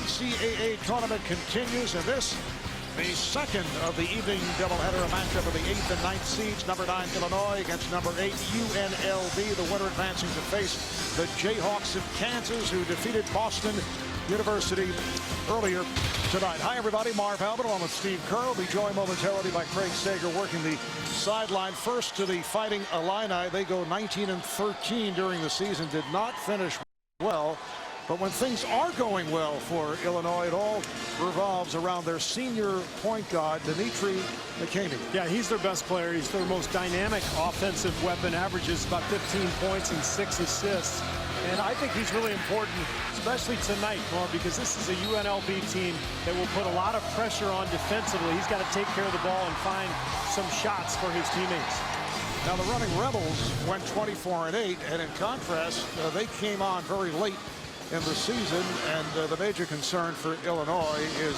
NCAA tournament continues, and this, the second of the evening doubleheader, a matchup of the 8th and 9th seeds, number 9 Illinois against number 8 UNLV, the winner advancing to face the Jayhawks of Kansas, who defeated Boston University earlier tonight. Hi everybody, Marv Albert along with Steve Kerr. Will be joined momentarily by Craig Sager working the sideline. First to the Fighting Illini. They go 19-13 during the season, did not finish well. But when things are going well for Illinois, it all revolves around their senior point guard, Dimitri McKamey. Yeah, he's their best player. He's their most dynamic offensive weapon, averages about 15 points and 6 assists. And I think he's really important, especially tonight, Norm, because this is a UNLV team that will put a lot of pressure on defensively. He's got to take care of the ball and find some shots for his teammates. Now, the running Rebels went 24-8, and in contrast, they came on very late in the season, and the major concern for Illinois is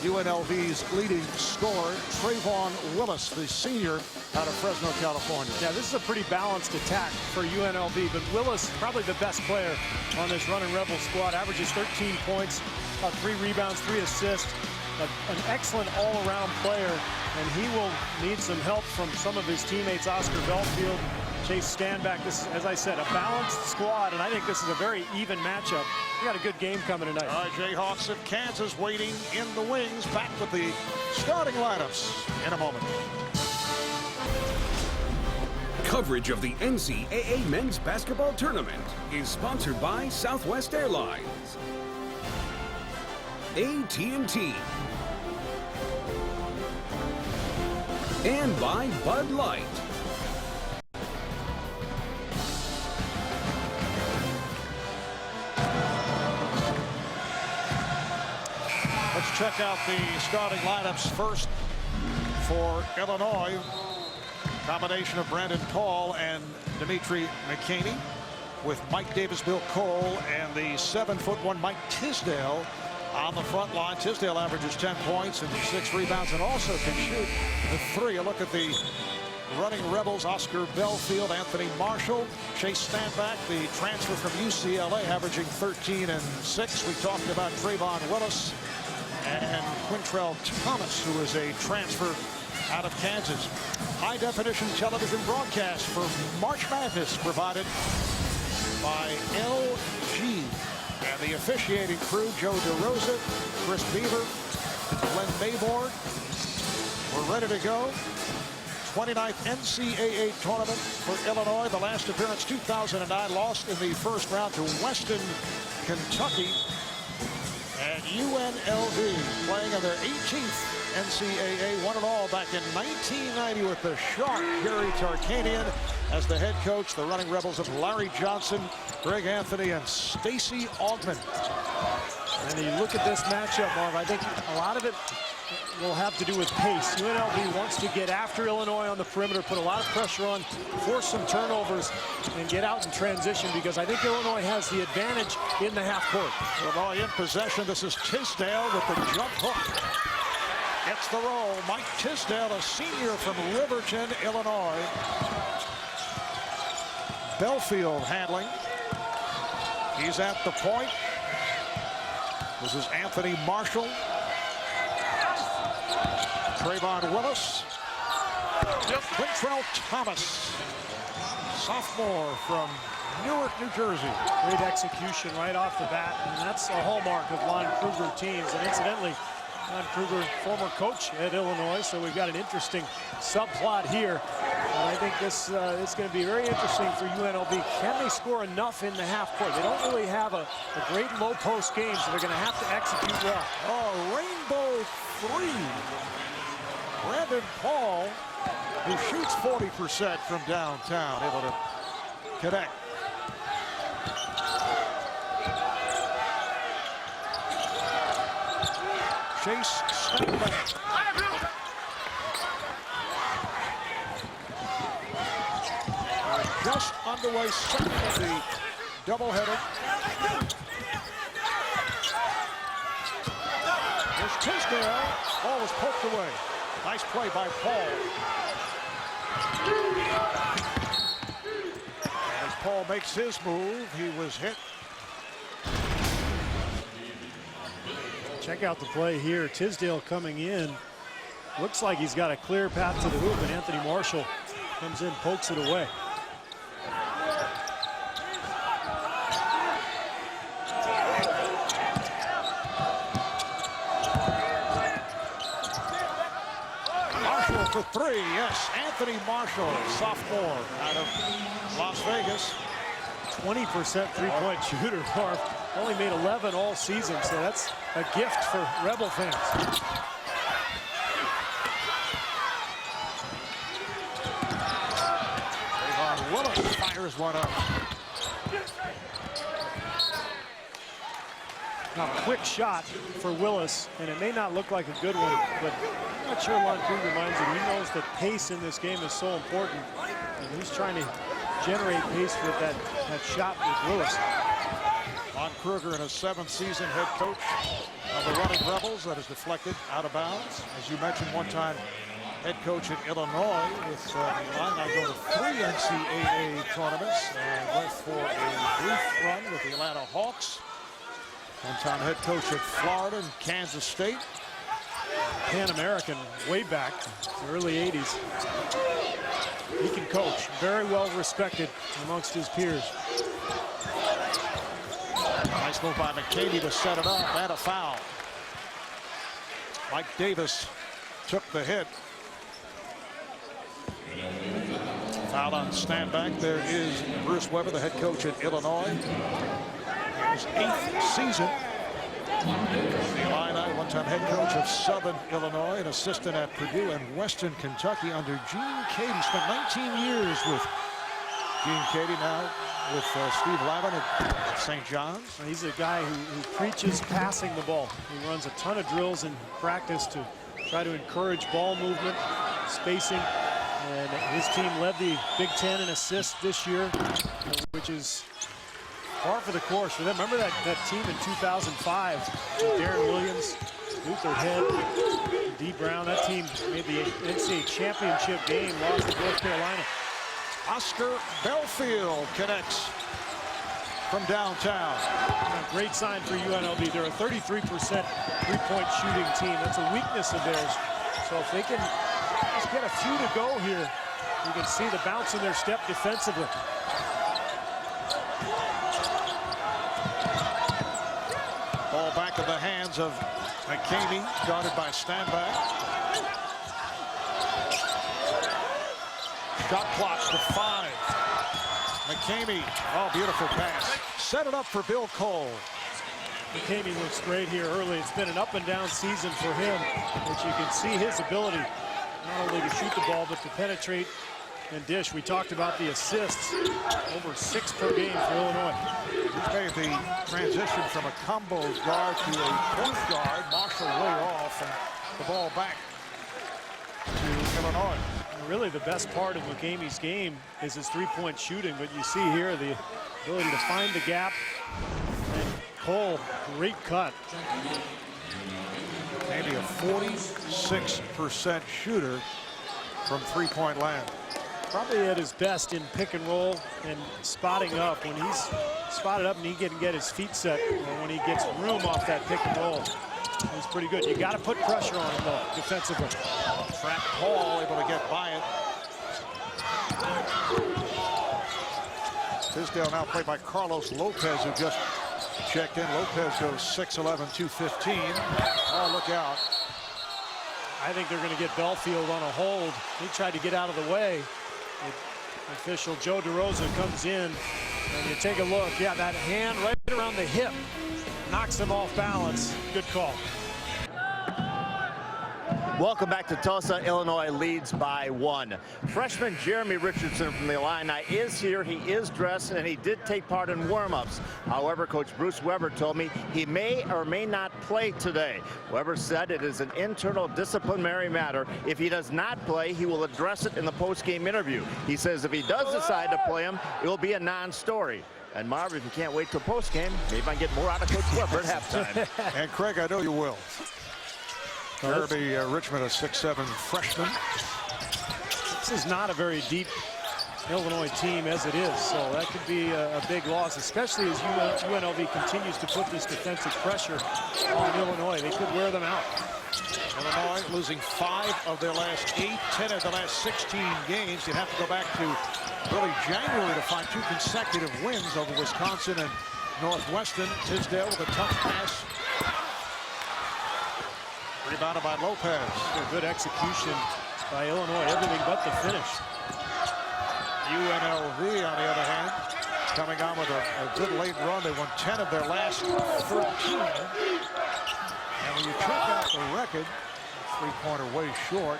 UNLV's leading scorer, Trayvon Willis, the senior out of Fresno, California. Yeah, this is a pretty balanced attack for UNLV, but Willis, probably the best player on this running Rebel squad, averages 13 points, 3 rebounds, 3 assists, an excellent all-around player, and he will need some help from some of his teammates, Oscar Belfield, Chase Standback. This is, as I said, a balanced squad, and I think this is a very even matchup. We got a good game coming tonight. All right, Jayhawks of Kansas waiting in the wings. Back with the starting lineups in a moment. Coverage of the NCAA men's basketball tournament is sponsored by Southwest Airlines, AT&T, and by Bud Light. Let's check out the starting lineups first for Illinois. Combination of Brandon Paul and Dimitri McKamey, with Mike Davis, Bill Cole, and the 7'1" Mike Tisdale on the front line. Tisdale averages 10 points and 6 rebounds and also can shoot the 3. A look at the running Rebels: Oscar Belfield, Anthony Marshall, Chase Standback, the transfer from UCLA, averaging 13 and 6. We talked about Trayvon Willis and Quintrell Thomas, who is a transfer out of Kansas. High-definition television broadcast for March Madness provided by LG. And the officiating crew: Joe DeRosa, Chris Beaver, Glenn Mayborg. We're ready to go. 29th NCAA tournament for Illinois. The last appearance 2009, lost in the first round to Weston, Kentucky. And UNLV playing in their 18th NCAA, won it all back in 1990 with the sharp Gary Tarkanian as the head coach. The running Rebels of Larry Johnson, Greg Anthony, and Stacey Augmon. And you look at this matchup, Marv, I think a lot of it will have to do with pace. UNLV wants to get after Illinois on the perimeter, put a lot of pressure on, force some turnovers, and get out in transition, because I think Illinois has the advantage in the half court. Illinois in possession. This is Tisdale with the jump hook. Gets the roll. Mike Tisdale, a senior from Riverton, Illinois. Belfield handling. He's at the point. This is Anthony Marshall. Trayvon Willis. Quintrell Thomas, sophomore from Newark, New Jersey. Great execution right off the bat, and that's a hallmark of Lon Kruger teams. And incidentally, Lon Kruger, former coach at Illinois, so we've got an interesting subplot here. And I think this is going to be very interesting for UNLV. Can they score enough in the half court? They don't really have a great low post game, so they're going to have to execute well. Oh, rainbow 3. Brandon Paul, who shoots 40% from downtown, able to connect. Chase Standback. Just underway, second of the doubleheader. There's Tisdale. Ball was poked away. Nice play by Paul. As Paul makes his move, he was hit Check out the play here. Tisdale coming in. Looks like he's got a clear path to the hoop, and Anthony Marshall comes in, pokes it away. Marshall for three. Yes, Anthony Marshall, sophomore out of Las Vegas. 20% three-point shooter. Marv only made 11 all season, so that's a gift for Rebel fans. Willis fires one up. Now, quick shot for Willis, and it may not look like a good one, but I'm not sure Lon Kruger reminds him. He knows that pace in this game is so important, and he's trying to generate pace with that shot with Willis. Lon Kruger in his 7th season, head coach of the Running Rebels. That is deflected out of bounds. As you mentioned, one-time head coach at Illinois with the Illini go to 3 NCAA tournaments and went for a brief run with the Atlanta Hawks. One-time head coach at Florida and Kansas State. Pan American way back, the early 80s. He can coach, very well respected amongst his peers. Nice move by McKinney to set it up and a foul. Mike Davis took the hit. Foul on stand back. There is Bruce Weber, the head coach at Illinois. His 8th season. The Illini, one-time head coach of Southern Illinois, an assistant at Purdue and Western Kentucky under Gene Cady. Spent 19 years with Gene Cady, now with Steve Lavin at St. John's. He's a guy who preaches passing the ball. He runs a ton of drills in practice to try to encourage ball movement, spacing, and his team led the Big Ten in assists this year, which is par for the course for them. Remember that team in 2005? Darren Williams, Luther Head, D. Brown. That team made the NCAA championship game, lost to North Carolina. Oscar Belfield connects from downtown. Great sign for UNLV. They're a 33% three-point shooting team. That's a weakness of theirs. So if they can just get a few to go here, you can see the bounce in their step defensively. Ball back in the hands of McKinney, guarded by Standback. Shot clock to 5. McKinney, oh, beautiful pass. Set it up for Bill Cole. McKinney looks great here early. It's been an up and down season for him, but you can see his ability not only to shoot the ball, but to penetrate and dish. We talked about the assists, over 6 per game for Illinois. He's made the transition from a combo guard to a point guard. Marshall way off, and the ball back to Illinois. Really the best part of McKamey's game is his three-point shooting, but you see here the ability to find the gap. And Cole, great cut. Maybe a 46% shooter from three-point land. Probably at his best in pick and roll and spotting up. When he's spotted up and he can get his feet set, or when he gets room off that pick and roll, he's pretty good. You got to put pressure on him though, defensively. Trap Paul able to get by it. Tisdale now played by Carlos Lopez, who just checked in. Lopez goes 6'11", 215. Oh, look out. I think they're going to get Belfield on a hold. He tried to get out of the way. Official Joe DeRosa comes in, and you take a look. Yeah, that hand right around the hip knocks him off balance. Good call. Welcome back to Tulsa. Illinois leads by 1. Freshman Jeremy Richardson from the Illini is here. He is dressed, and he did take part in warm-ups. However, Coach Bruce Weber told me he may or may not play today. Weber said it is an internal disciplinary matter. If he does not play, he will address it in the post-game interview. He says if he does decide to play him, it will be a non-story. And Marv, if you can't wait till post-game, maybe I can get more out of Coach Weber at halftime. And Craig, I know you will. Jeremy Richmond, a 6'7" freshman. This is not a very deep Illinois team as it is. So that could be a big loss, especially as UNLV continues to put this defensive pressure on Illinois. They could wear them out. Illinois losing 5 of their last 8, 10 of the last 16 games. You'd have to go back to early January to find 2 consecutive wins over Wisconsin and Northwestern. Tisdale with a tough pass. Rebounded by Lopez. A good execution by Illinois, everything but the finish. UNLV, on the other hand, coming on with a good late run. They won 10 of their last 13. And when you check out the record, 3-pointer way short.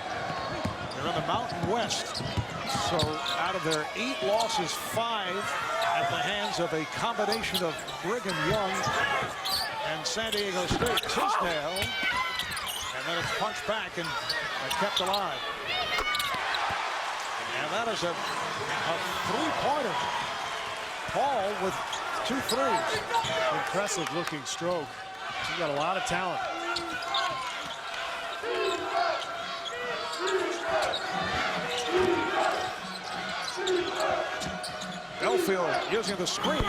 They're in the Mountain West. So out of their 8 losses, 5 at the hands of a combination of Brigham Young and San Diego State. Tisdale. And then it's punched back and kept alive. And that is a 3-pointer. Paul with 2 threes. Impressive looking stroke. He's got a lot of talent. Belfield using the screen.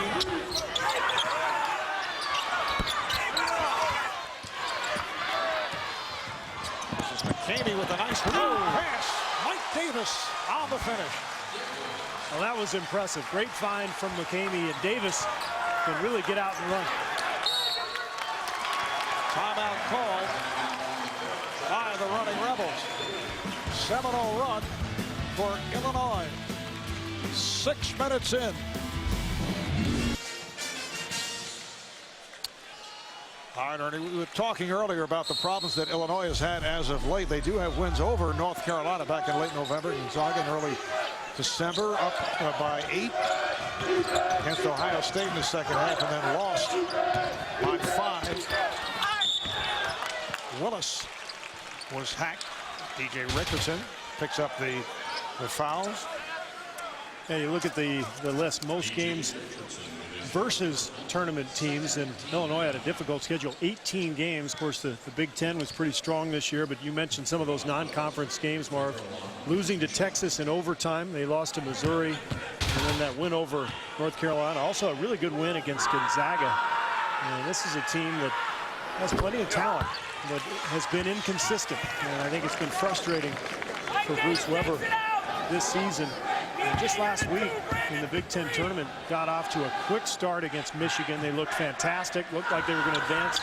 This is McKamey with a nice low pass. Mike Davis on the finish. Well, that was impressive. Great find from McKamey, and Davis can really get out and run. Timeout called by the running Rebels. 7-0 run for Illinois. 6 minutes in. All right, Ernie, we were talking earlier about the problems that Illinois has had as of late. They do have wins over North Carolina back in late November, Gonzaga in early December, up by 8 against Ohio State in the second half, and then lost by 5. Willis was hacked. DJ Richardson picks up the fouls. Yeah, you look at the list, most games versus tournament teams, and Illinois had a difficult schedule, 18 games. Of course, the Big Ten was pretty strong this year, but you mentioned some of those non-conference games, Mark. Losing to Texas in overtime, they lost to Missouri, and then that win over North Carolina. Also a really good win against Gonzaga. And this is a team that has plenty of talent, but has been inconsistent. And I think it's been frustrating for Bruce Weber this season. And just last week in the Big Ten tournament, got off to a quick start against Michigan. They looked fantastic, looked like they were going to advance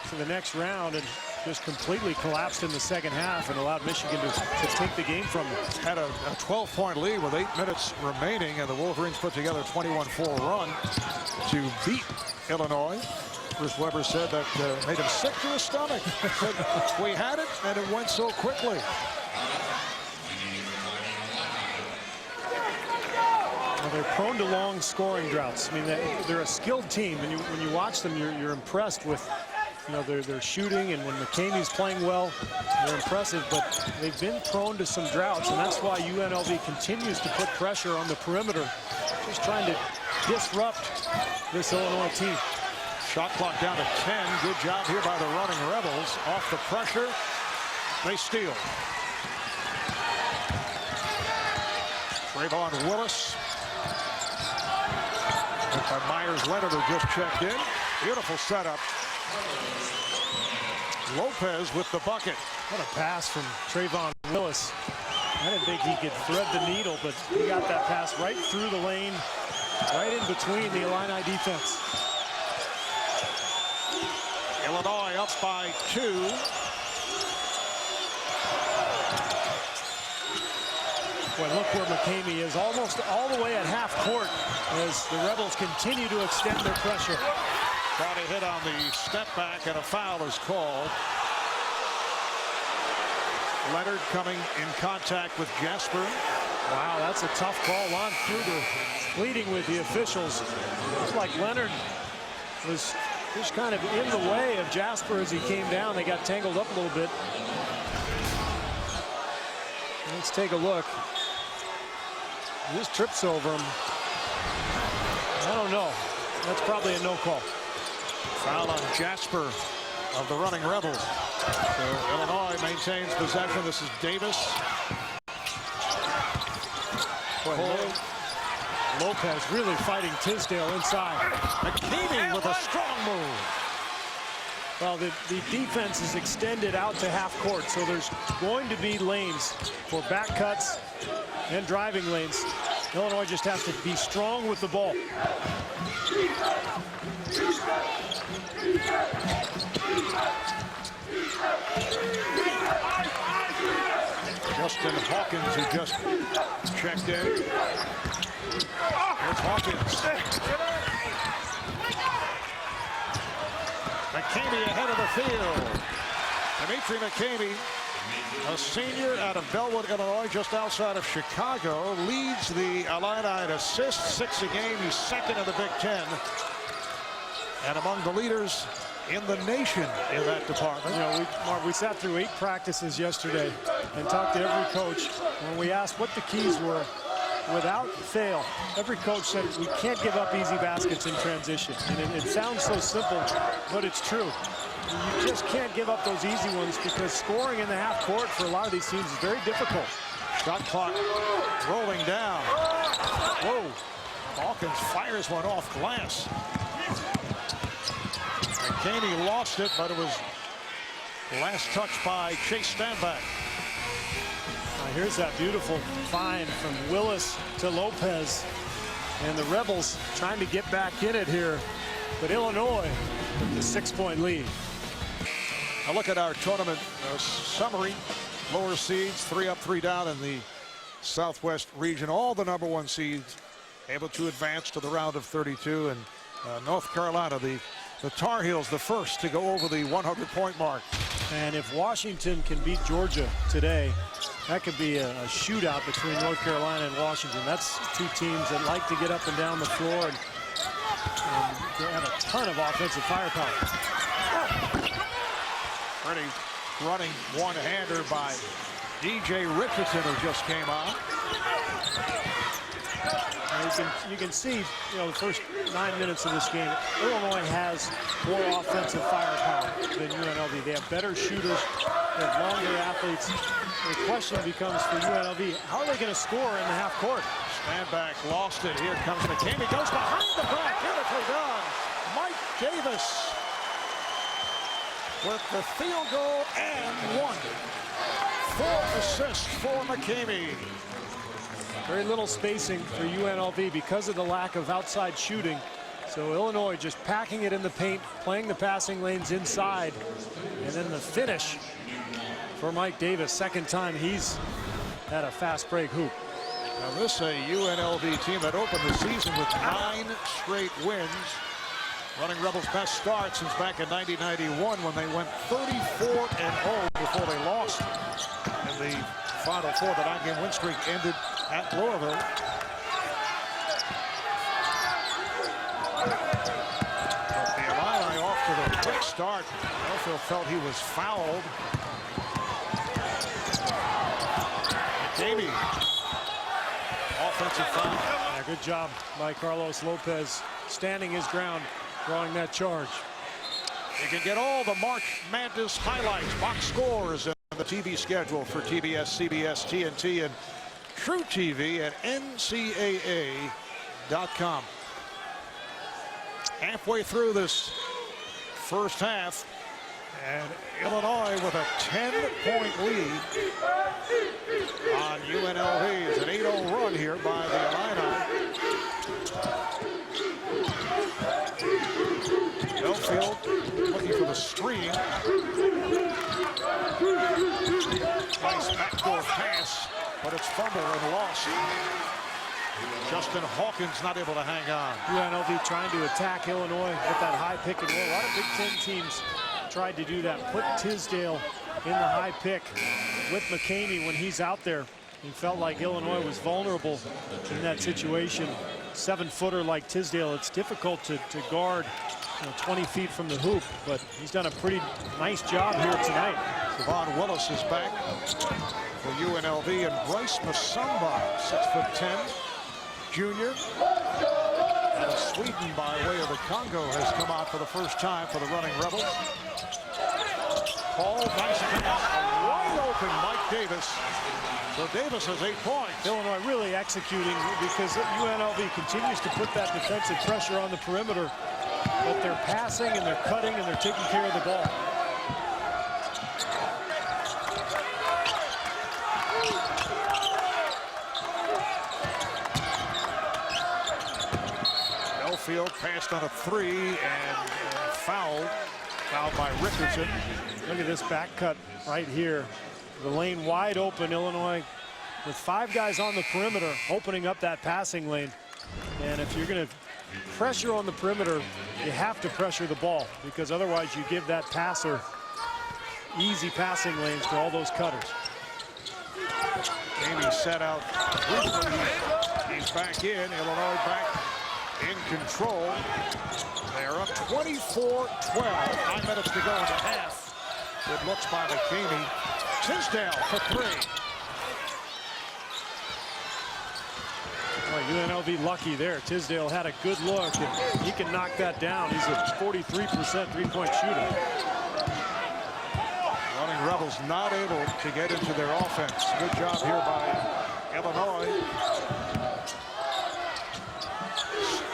to the next round, and just completely collapsed in the second half and allowed Michigan to take the game from them. Had a 12-point lead with 8 minutes remaining, and the Wolverines put together a 21-4 run to beat Illinois. Bruce Weber said that made him sick to his stomach. Said, we had it, and it went so quickly. Well, they're prone to long scoring droughts. I mean, they're a skilled team, and when you watch them, you're impressed with, their shooting, and when McKamey's playing well, they're impressive, but they've been prone to some droughts, and that's why UNLV continues to put pressure on the perimeter, just trying to disrupt this Illinois team. Shot clock down to 10. Good job here by the running Rebels. Off the pressure, they steal. Trayvon Willis. Myers Leonard who just checked in. Beautiful setup. Lopez with the bucket. What a pass from Trayvon Willis. I didn't think he could thread the needle, but he got that pass right through the lane, right in between the Illini defense. Illinois up by 2. Boy, look where McKamey is, almost all the way at half court as the Rebels continue to extend their pressure. Tried to hit on the step back, and a foul is called. Leonard coming in contact with Jasper. Wow, that's a tough call. Lon Kruger pleading with the officials. It was like Leonard was just kind of in the way of Jasper as he came down. They got tangled up a little bit. Let's take a look. He just trips over him. I don't know. That's probably a no call. Foul on Jasper of the running Rebels. So Illinois maintains possession. This is Davis. Boy, Lopez really fighting Tisdale inside. McKinney with a strong move. Well, the defense is extended out to half court, so there's going to be lanes for back cuts and driving lanes. Illinois just has to be strong with the ball. Justin Hawkins, who just checked in. Here's Hawkins. McKinney ahead of the field. Dimitri McKinney, a senior out of Bellwood, Illinois, just outside of Chicago, leads the Illini in assists, 6 a game. He's second in the Big Ten, and among the leaders in the nation in that department. You know, Mark, we sat through 8 practices yesterday and talked to every coach. When we asked what the keys were, without fail, every coach said we can't give up easy baskets in transition. And it sounds so simple, but it's true. You just can't give up those easy ones because scoring in the half court for a lot of these teams is very difficult. Shot clock rolling down. Whoa. Hawkins fires one off glass. McKinney lost it, but it was last touch by Chase Standback. Here's that beautiful find from Willis to Lopez. And the Rebels trying to get back in it here. But Illinois with the 6-point lead. Now look at our tournament summary. Lower seeds, 3 up, 3 down in the Southwest region. All the #1 seeds able to advance to the round of 32. And North Carolina, the Tar Heels, the first to go over the 100-point mark. And if Washington can beat Georgia today, that could be a shootout between North Carolina and Washington. That's 2 teams that like to get up and down the floor and they have a ton of offensive firepower. Pretty running one-hander by DJ Richardson, who just came on. You can see, you know, the first 9 minutes of this game, Illinois has more offensive firepower than UNLV. They have better shooters, they have longer athletes. The question becomes for UNLV, how are they going to score in the half court? Standback lost it. Here comes McKinney. Goes behind the back. Beautifully done. Mike Davis with the field goal and 1. 4 assists for McKinney. Very little spacing for UNLV because of the lack of outside shooting. So Illinois just packing it in the paint, playing the passing lanes inside. And then the finish for Mike Davis. Second time he's had a fast break hoop. Now this is a UNLV team that opened the season with 9 straight wins. Running Rebels' best start since back in 1991 when they went 34-0 before they lost in the Final Four. The 9-game win streak ended at Louisville. But the Illini off to the quick start. Belfield felt he was fouled. McKinney. Offensive foul. Yeah, good job by Carlos Lopez standing his ground, drawing that charge. You can get all the March Madness highlights, box scores, and the TV schedule for TBS, CBS, TNT, and True TV at ncaa.com. Halfway through this first half, and Illinois with a 10-point lead on UNLV. It's an 8-0 run here by the Illini. Belfield looking for the screen. Nice backdoor pass, but it's fumbled and lost. Justin Hawkins not able to hang on. UNLV trying to attack Illinois with that high pick and roll. A lot of Big Ten teams tried to do that. Put Tisdale in the high pick with McKinney when he's out there. He felt like Illinois was vulnerable in that situation. 7-footer like Tisdale, it's difficult to guard 20 feet from the hoop, but he's done a pretty nice job here tonight. Devon Willis is back for UNLV, and Bryce Masamba, 6'10", junior, out of Sweden by way of the Congo, has come out for the first time for the running Rebels. Paul, nice pass, a wide open Mike Davis. So Davis has 8 points. Illinois really executing because UNLV continues to put that defensive pressure on the perimeter, but they're passing and they're cutting and they're taking care of the ball. Field passed on a 3 and fouled by Richardson. Look at this back cut right here. The lane wide open, Illinois with 5 guys on the perimeter opening up that passing lane. And if you're going to pressure on the perimeter, you have to pressure the ball because otherwise you give that passer easy passing lanes to all those cutters. Amy set out briefly. He's back in. Illinois back in control. They are up 24-12. 9 minutes to go in the half. Good looks by McKamey. Tisdale for 3. Well, UNLV lucky there. Tisdale had a good look, and he can knock that down. He's a 43% three-point shooter. Running Rebels not able to get into their offense. Good job here by Illinois.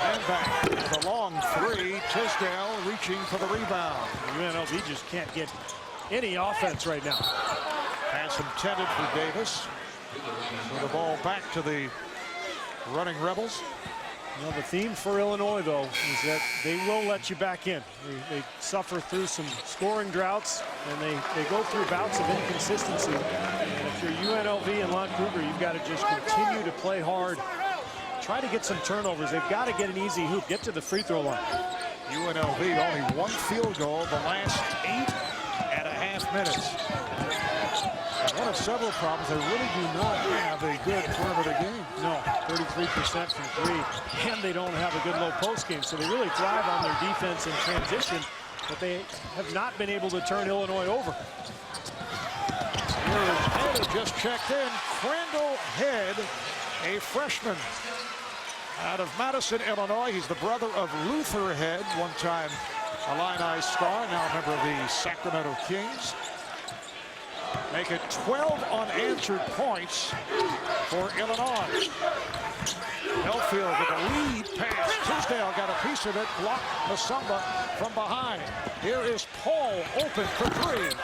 And back. The long 3. Tisdale reaching for the rebound. UNLV just can't get any offense right now. Pass intended for Davis. So the ball back to the running Rebels. Well, the theme for Illinois, though, is that they will let you back in. They suffer through some scoring droughts, and they go through bouts of inconsistency. And if you're UNLV and Lon Kruger, you've got to just continue to play hard. Try to get some turnovers. They've got to get an easy hoop. Get to the free throw line. UNLV only 1 field goal the last 8.5 minutes. And one of several problems, they really do not have a good perimeter game. No, 33% from 3, and they don't have a good low post game. So they really thrive on their defense in transition, but they have not been able to turn Illinois over. Here's Head who just checked in. Crandall Head, a freshman out of Madison, Illinois. He's the brother of Luther Head, one-time Illini star, now a member of the Sacramento Kings. Make it 12 unanswered points for Illinois. Belfield with a lead pass. Tisdale got a piece of it, blocked Masamba from behind. Here is Paul open for 3.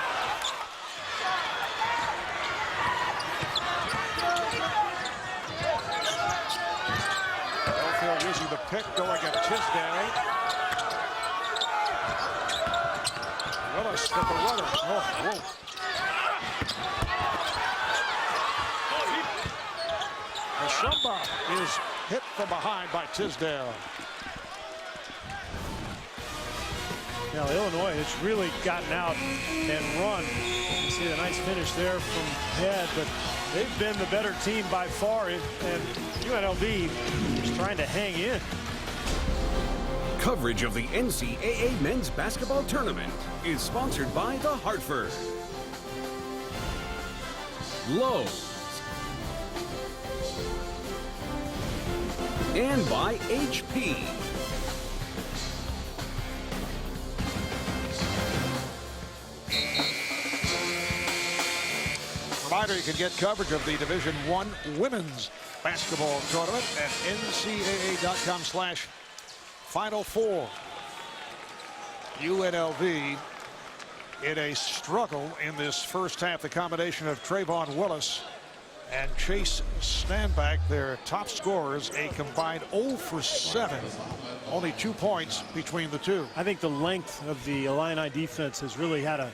Using the pick, going at Tisdale. Willis with the runner. Oh, whoa. Masamba is hit from behind by Tisdale. Now, Illinois has really gotten out and run. You see a nice finish there from Head, but they've been the better team by far, and UNLV is trying to hang in. Coverage of the NCAA Men's Basketball Tournament is sponsored by The Hartford, Lowe's, and by HP. Reminder, you can get coverage of the Division I Women's Basketball Tournament at ncaa.com/Final Four. UNLV in a struggle in this first half. The combination of Trayvon Willis and Chase Stanback, their top scorers, a combined 0 for 7. Only 2 points between the two. I think the length of the Illini defense has really had a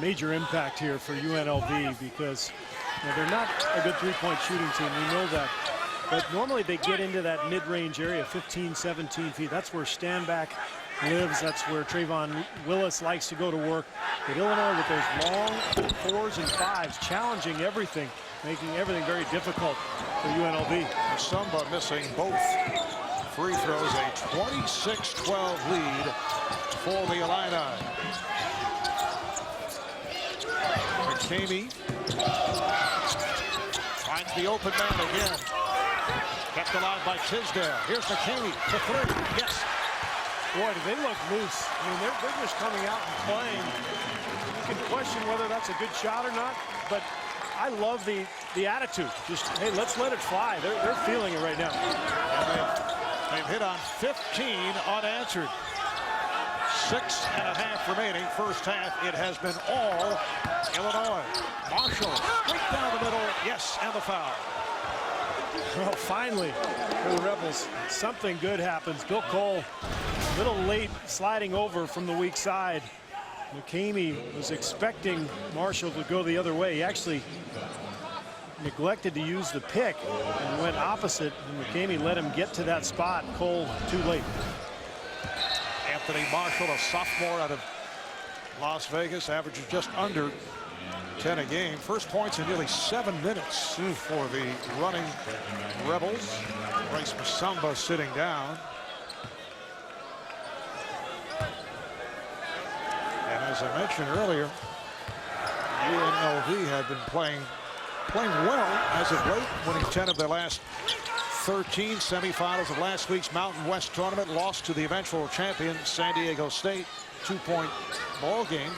major impact here for UNLV because they're not a good three-point shooting team. We know that. But normally they get into that mid-range area, 15, 17 feet. That's where Stanback lives. That's where Trayvon Willis likes to go to work. But Illinois with those long 4s and 5s, challenging everything, making everything very difficult for UNLV. Masamba missing both free throws, a 26-12 lead for the Illini. McKamey finds the open man again. Kept alive by Tisdale. Here's McKamey for 3. Yes. Boy, do they look loose. I mean, they're just coming out and playing. You can question whether that's a good shot or not, but I I love the attitude. Just, hey, let's let it fly. They're feeling it right now. And they've hit on 15 unanswered. 6.5 remaining. First half, it has been all Illinois. Marshall, straight down the middle. Yes, and the foul. Well, finally, for the Rebels, something good happens. Bill Cole, a little late sliding over from the weak side. McCamey was expecting Marshall to go the other way. He actually neglected to use the pick and went opposite, and McCamey let him get to that spot. Cole too late. Anthony Marshall, a sophomore out of Las Vegas, averages just under 10 a game. First points in nearly 7 minutes for the running Rebels. Bryce Masamba sitting down. And as I mentioned earlier, UNLV had been playing well as of late, winning 10 of their last 13 semifinals of last week's Mountain West tournament. Lost to the eventual champion San Diego State. 2-point ball game.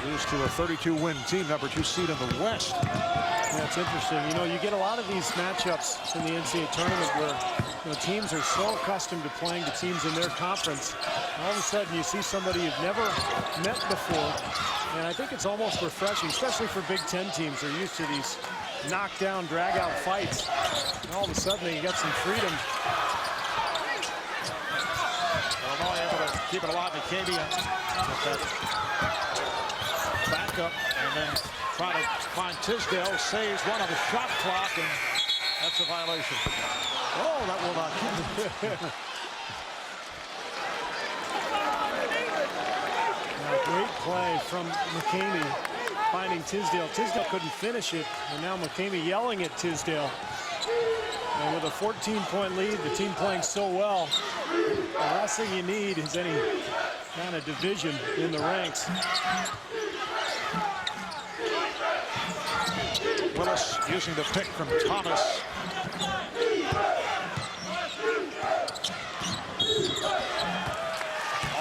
Lose to a 32-win team, number 2 seed in the West. That's interesting. You know, you get a lot of these matchups in the NCAA tournament where teams are so accustomed to playing the teams in their conference. All of a sudden, you see somebody you've never met before, and I think it's almost refreshing, especially for Big Ten teams. They're used to these knockdown, drag-out fights. And all of a sudden, you got some freedom. Illinois able to keep it alive. McCamey backup, and then try to find Tisdale. Saves one on the shot clock, and that's a violation. Oh, that will not keep. Great play from McCamey, finding Tisdale. Tisdale couldn't finish it, and now McCamey yelling at Tisdale. And with a 14-point lead, the team playing so well, the last thing you need is any kind of division in the ranks. Willis using the pick from Thomas.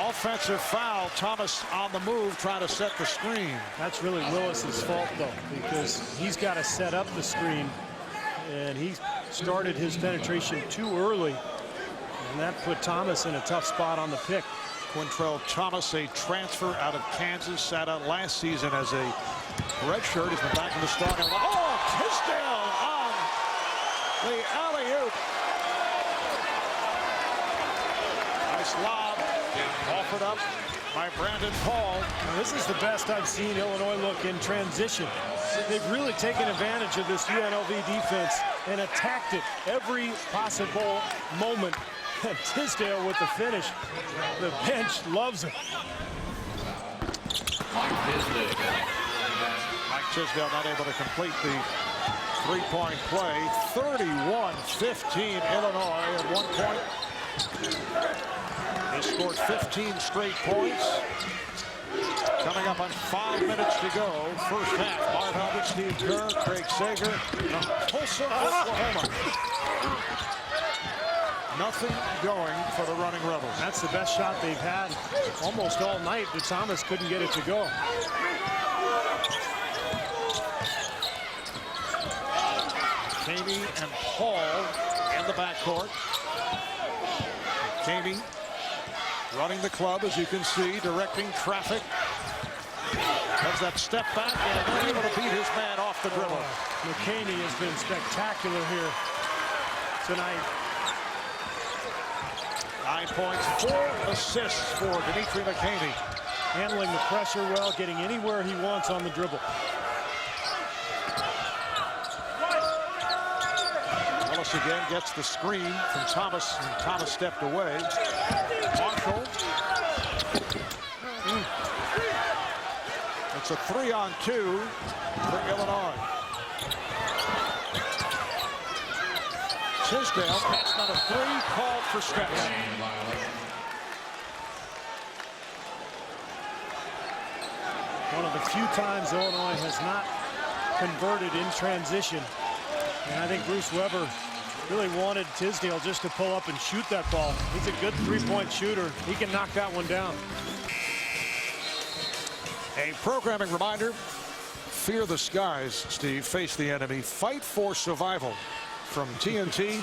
Offensive foul. Thomas on the move, trying to set the screen. That's really Willis's fault, though, because he's got to set up the screen, and he started his penetration too early, and that put Thomas in a tough spot on the pick. Quintrell Thomas, a transfer out of Kansas, sat out last season as a redshirt. He's been back in the starting. Oh, Tisdale on the alley-oop. Nice lob, offered up by Brandon Paul. Now, this is the best I've seen Illinois look in transition. They've really taken advantage of this UNLV defense and attacked it every possible moment. And Tisdale with the finish. The bench loves it. Mike Tisdale not able to complete the three-point play. 31-15 Illinois at one point. They scored 15 straight points. Coming up on 5 minutes to go. First half. Marv Albert, Steve Kerr, Craig Sager, Tulsa, Oklahoma. Nothing going for the running Rebels. That's the best shot they've had almost all night, but Thomas couldn't get it to go. Kamey and Hall in the backcourt. Kamey running the club, as you can see, directing traffic. Does that step back and then able to beat his man off the dribble. McCamey has been spectacular here tonight. 9 points, 4 assists for Dimitri McCamey. Handling the pressure well, getting anywhere he wants on the dribble. Willis again gets the screen from Thomas, and Thomas stepped away. Marshall. It's a 3-on-2 for Illinois. Tisdale, pass number 3, called for steps. One of the few times Illinois has not converted in transition. And I think Bruce Weber really wanted Tisdale just to pull up and shoot that ball. He's a good three-point shooter. He can knock that one down. A programming reminder, Fear the skies, Steve. Face the enemy. Fight for survival. From TNT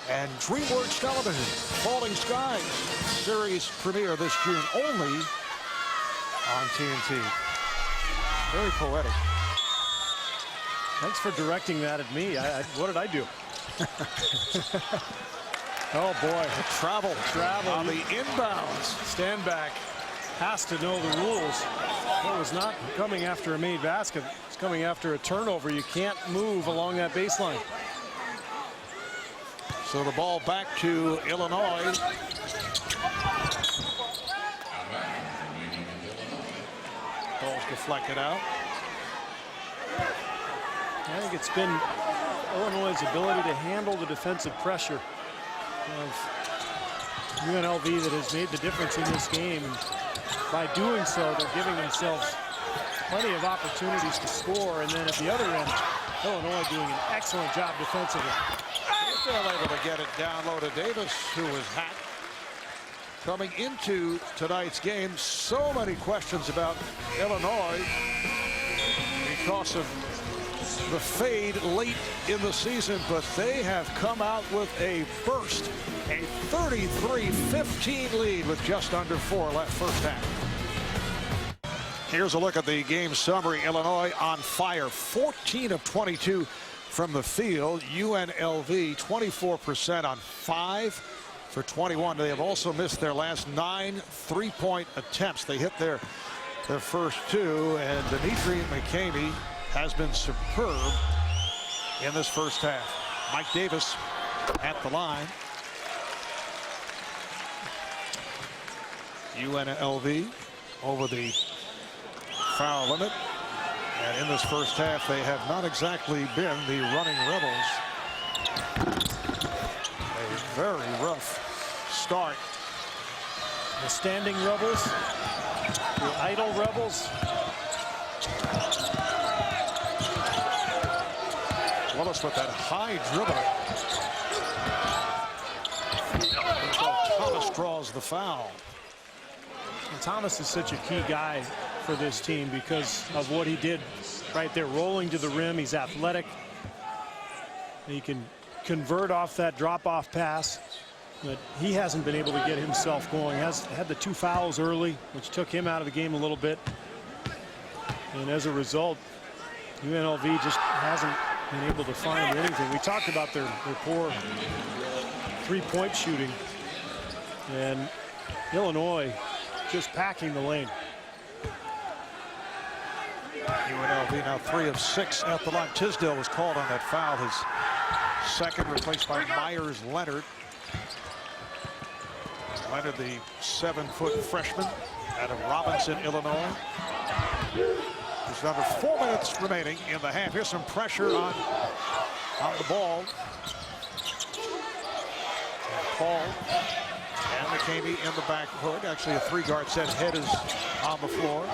and DreamWorks Television. Falling Skies series premiere this June only on TNT. Very poetic. Thanks for directing that at me. What did I do? Oh boy. Travel on the You- inbounds. Stand back has to know the rules. It was not coming after a made basket. It's coming after a turnover. You can't move along that baseline. So the ball back to Illinois. Ball's deflected out. I think it's been Illinois' ability to handle the defensive pressure of UNLV that has made the difference in this game. And by doing so, they're giving themselves plenty of opportunities to score. And then at the other end, Illinois doing an excellent job defensively. Still able to get it down low to Davis, who was hacked. Coming into tonight's game, so many questions about Illinois because of the fade late in the season, but they have come out with a burst, a 33-15 lead with just under 4 left first half. Here's a look at the game summary. Illinois on fire, 14 of 22 from the field. UNLV 24% on 5 for 21. They have also missed their last 9 3-point attempts. They hit their first 2, and Dimitri McKamey has been superb in this first half. Mike Davis at the line. UNLV over the foul limit. And in this first half, they have not exactly been the running Rebels. A very rough start. The standing Rebels, the idle Rebels. Willis with that high dribble. Until Thomas draws the foul. And Thomas is such a key guy for this team because of what he did right there, rolling to the rim. He's athletic. He can convert off that drop-off pass, but he hasn't been able to get himself going. Has had the 2 fouls early, which took him out of the game a little bit. And as a result, UNLV just hasn't been able to find anything. We talked about their poor 3-point shooting, and Illinois just packing the lane. UNLV now 3 of 6 at the line. Tisdale was called on that foul. His second, replaced by Myers-Leonard. Leonard, the 7-foot freshman out of Robinson, Illinois. There's under 4 minutes remaining in the half. Here's some pressure on the ball. And Paul and McKamey in the backcourt. Actually, a 3-guard set. Head is on the floor.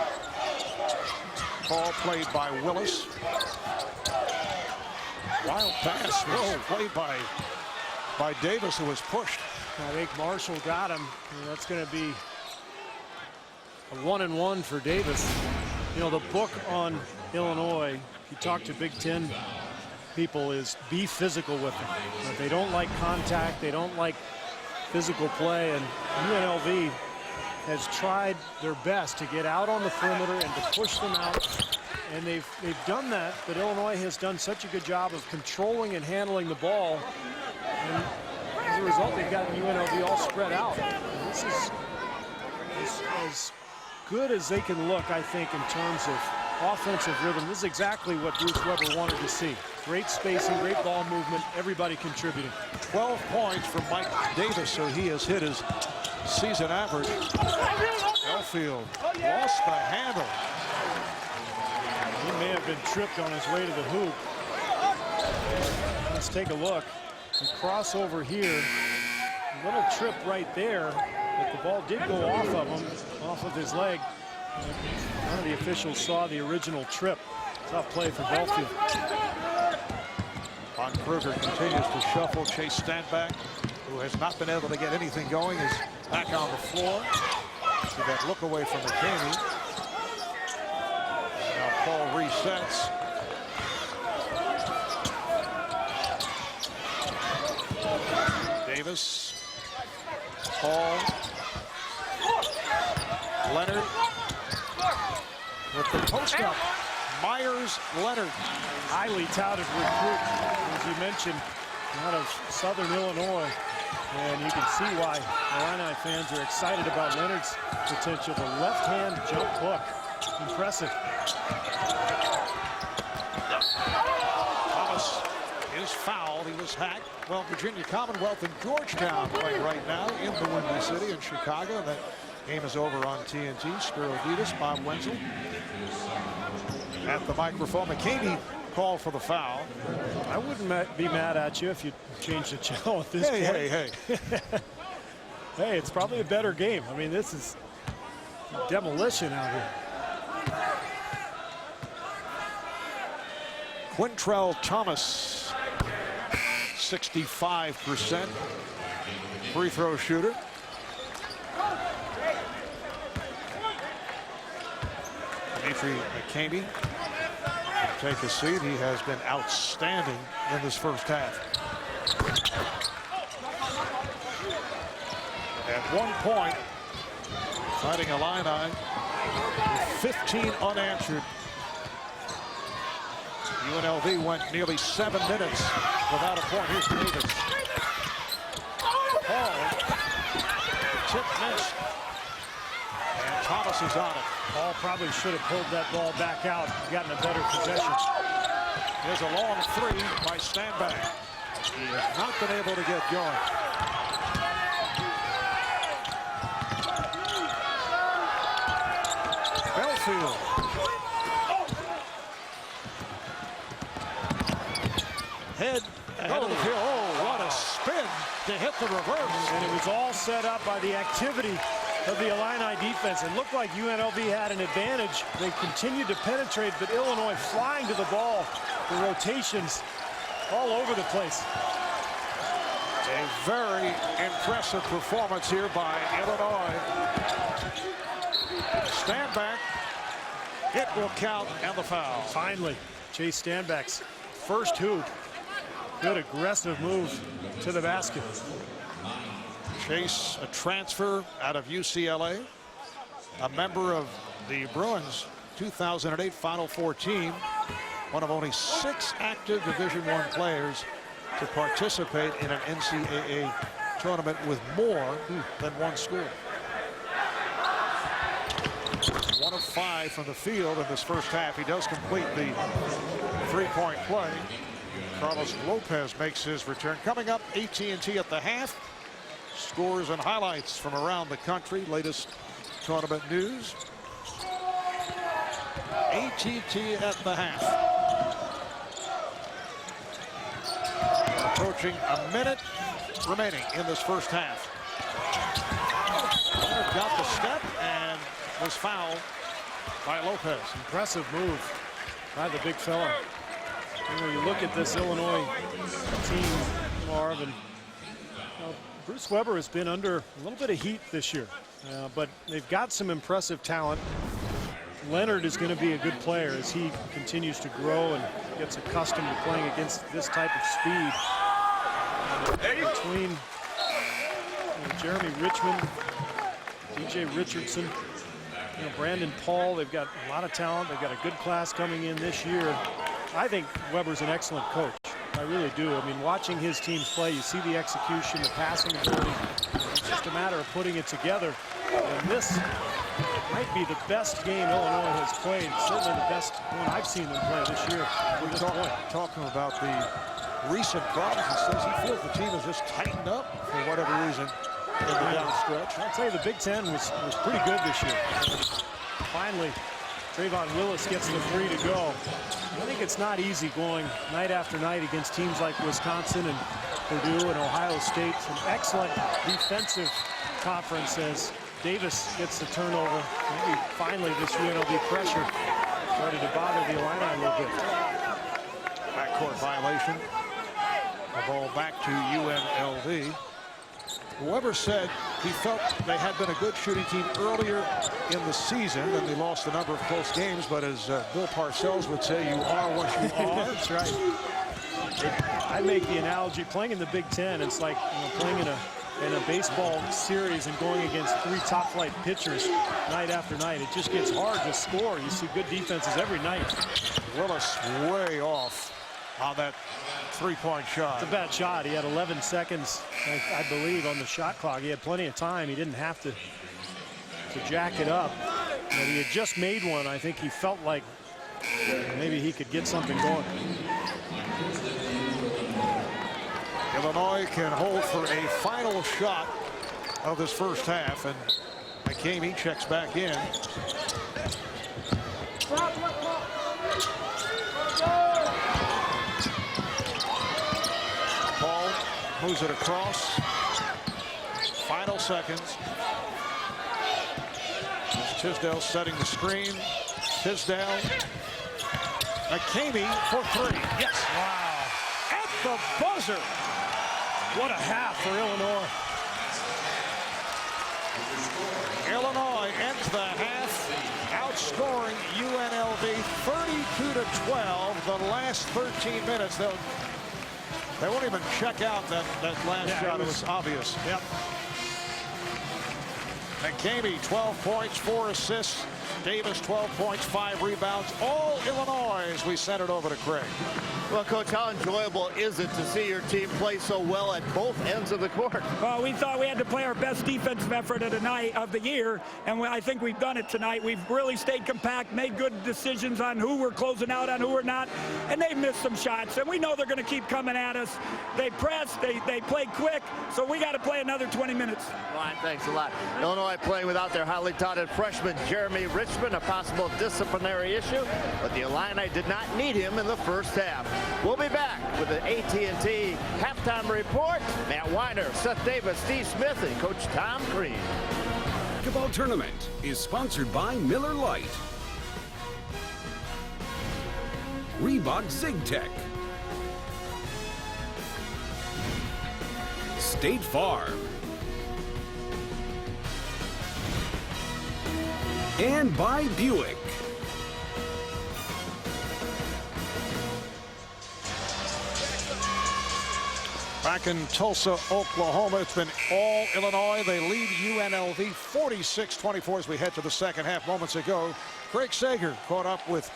Ball played by Willis. Wild pass played by Davis, who was pushed. I think Marshall got him. And that's going to be a 1-and-1 for Davis. You know, the book on Illinois, if you talk to Big Ten people, is be physical with them. But they don't like contact. They don't like physical play. And UNLV has tried their best to get out on the perimeter and to push them out. And they've done that, but Illinois has done such a good job of controlling and handling the ball. And as a result, they've gotten UNLV all spread out. And this is as good as they can look, I think, in terms of offensive rhythm. This is exactly what Bruce Weber wanted to see. Great spacing, great ball movement, everybody contributing. 12 points from Mike Davis, so he has hit his season average. Elfield lost the handle. He may have been tripped on his way to the hoop. Let's take a look. The crossover here, a little trip right there, but the ball did go off of him, off of his leg. None of the officials saw the original trip. Tough play for Belfield. Von Kruger continues to shuffle. Chase Standback, who has not been able to get anything going, is back on the floor. See that look away from McKamey. Now ball resets. Davis, Paul, Leonard with the post up. Myers Leonard, highly touted recruit, as you mentioned, out of Southern Illinois. And you can see why Illini fans are excited about Leonard's potential. The left-hand jump hook, impressive. Thomas is fouled. He was hacked. Well, Virginia Commonwealth and Georgetown playing right now in the Windy City in Chicago. That game is over on TNT. Spiro Ditas, Bob Wenzel at the microphone. McKamey called for the foul. I wouldn't be mad at you if you changed the channel at this point. Hey. Hey, it's probably a better game. I mean, this is demolition out here. Quintrell Thomas, 65% free throw shooter. Dimitri McKamey take a seat. He has been outstanding in this first half. At one point, Fighting Illini, 15 unanswered. UNLV went nearly 7 minutes without a point. Here's Davis. Paul, tip missed. And Thomas is on it. Paul probably should have pulled that ball back out, gotten a better possession. There's a long three by Stanback. He has not been able to get going. Belfield. Head ahead of the field. Oh, what a spin to hit the reverse. And it was all set up by the activity of the Illini defense. It looked like UNLV had an advantage. They continued to penetrate, but Illinois flying to the ball. The rotations all over the place. A very impressive performance here by Illinois. Stanback. It will count and the foul. Finally, Chase Stanback's first hoop. Good aggressive move to the basket. Chase, a transfer out of UCLA, a member of the Bruins 2008 Final Four team, one of only 6 active Division I players to participate in an NCAA tournament with more than one school. 1 of 5 from the field in this first half. He does complete the three-point play. Carlos Lopez makes his return. Coming up, AT&T at the half. Scores and highlights from around the country. Latest tournament news. AT&T at the half. Approaching a minute remaining in this first half. Got the step and was fouled by Lopez. Impressive move by the big fella. And when you look at this Illinois team, Marv, and Bruce Weber has been under a little bit of heat this year, but they've got some impressive talent. Leonard is going to be a good player as he continues to grow and gets accustomed to playing against this type of speed. Between Jeremy Richmond, DJ Richardson, Brandon Paul, they've got a lot of talent. They've got a good class coming in this year. I think Weber's an excellent coach. I really do. I mean, watching his teams play, you see the execution, the passing ability. It's just a matter of putting it together. And this might be the best game Illinois has played. Certainly the best one I've seen them play this year. We're talking about the recent problems. He says he feels the team has just tightened up for whatever reason in the down stretch. I'll tell you, the Big Ten was pretty good this year. Finally, Trayvon Willis gets the 3 to go. I think it's not easy going night after night against teams like Wisconsin and Purdue and Ohio State. An excellent defensive conference as Davis gets the turnover. Maybe finally this UNLV pressure started to bother the Illini a little bit. Backcourt violation. The ball back to UNLV. Weber said he felt they had been a good shooting team earlier in the season, and they lost a number of close games. But as Bill Parcells would say, you are what you are. That's right. I make the analogy, playing in the Big Ten, it's like playing in a baseball series and going against 3 top-flight pitchers night after night. It just gets hard to score. You see good defenses every night. Willis way off on that 3-point shot. It's a bad shot. He had 11 seconds, I believe, on the shot clock. He had plenty of time. He didn't have to jack it up. But he had just made one. I think he felt like maybe he could get something going. Illinois can hold for a final shot of this first half, and McCamey checks back in. Paul moves it across. Final seconds. Tisdale setting the screen. Tisdale. McCamey for 3. Yes. Wow. At the buzzer. What a half for Illinois. Illinois ends the half outscoring UNLV 32-12. The last 13 minutes, they won't even check out that last shot. It was obvious. Yep. McCamey, 12 points, 4 assists. Davis, 12 points, 5 rebounds. All Illinois as we send it over to Craig. Well, Coach, how enjoyable is it to see your team play so well at both ends of the court? Well, we thought we had to play our best defensive effort of the night of the year, and I think we've done it tonight. We've really stayed compact, made good decisions on who we're closing out on, who we're not, and they've missed some shots, and we know they're going to keep coming at us. They press, they play quick, so we got to play another 20 minutes. Ryan, thanks a lot. Illinois playing without their highly touted freshman Jeremy Richmond, a possible disciplinary issue, but the Illini did not need him in the first half. We'll be back with the AT&T halftime report. Matt Weiner, Seth Davis, Steve Smith, and Coach Tom Crean. Basketball tournament is sponsored by Miller Lite, Reebok ZigTech, State Farm, and by Buick. Back in Tulsa, Oklahoma, it's been all Illinois. They lead UNLV 46-24 as we head to the second half. Moments ago, Craig Sager caught up with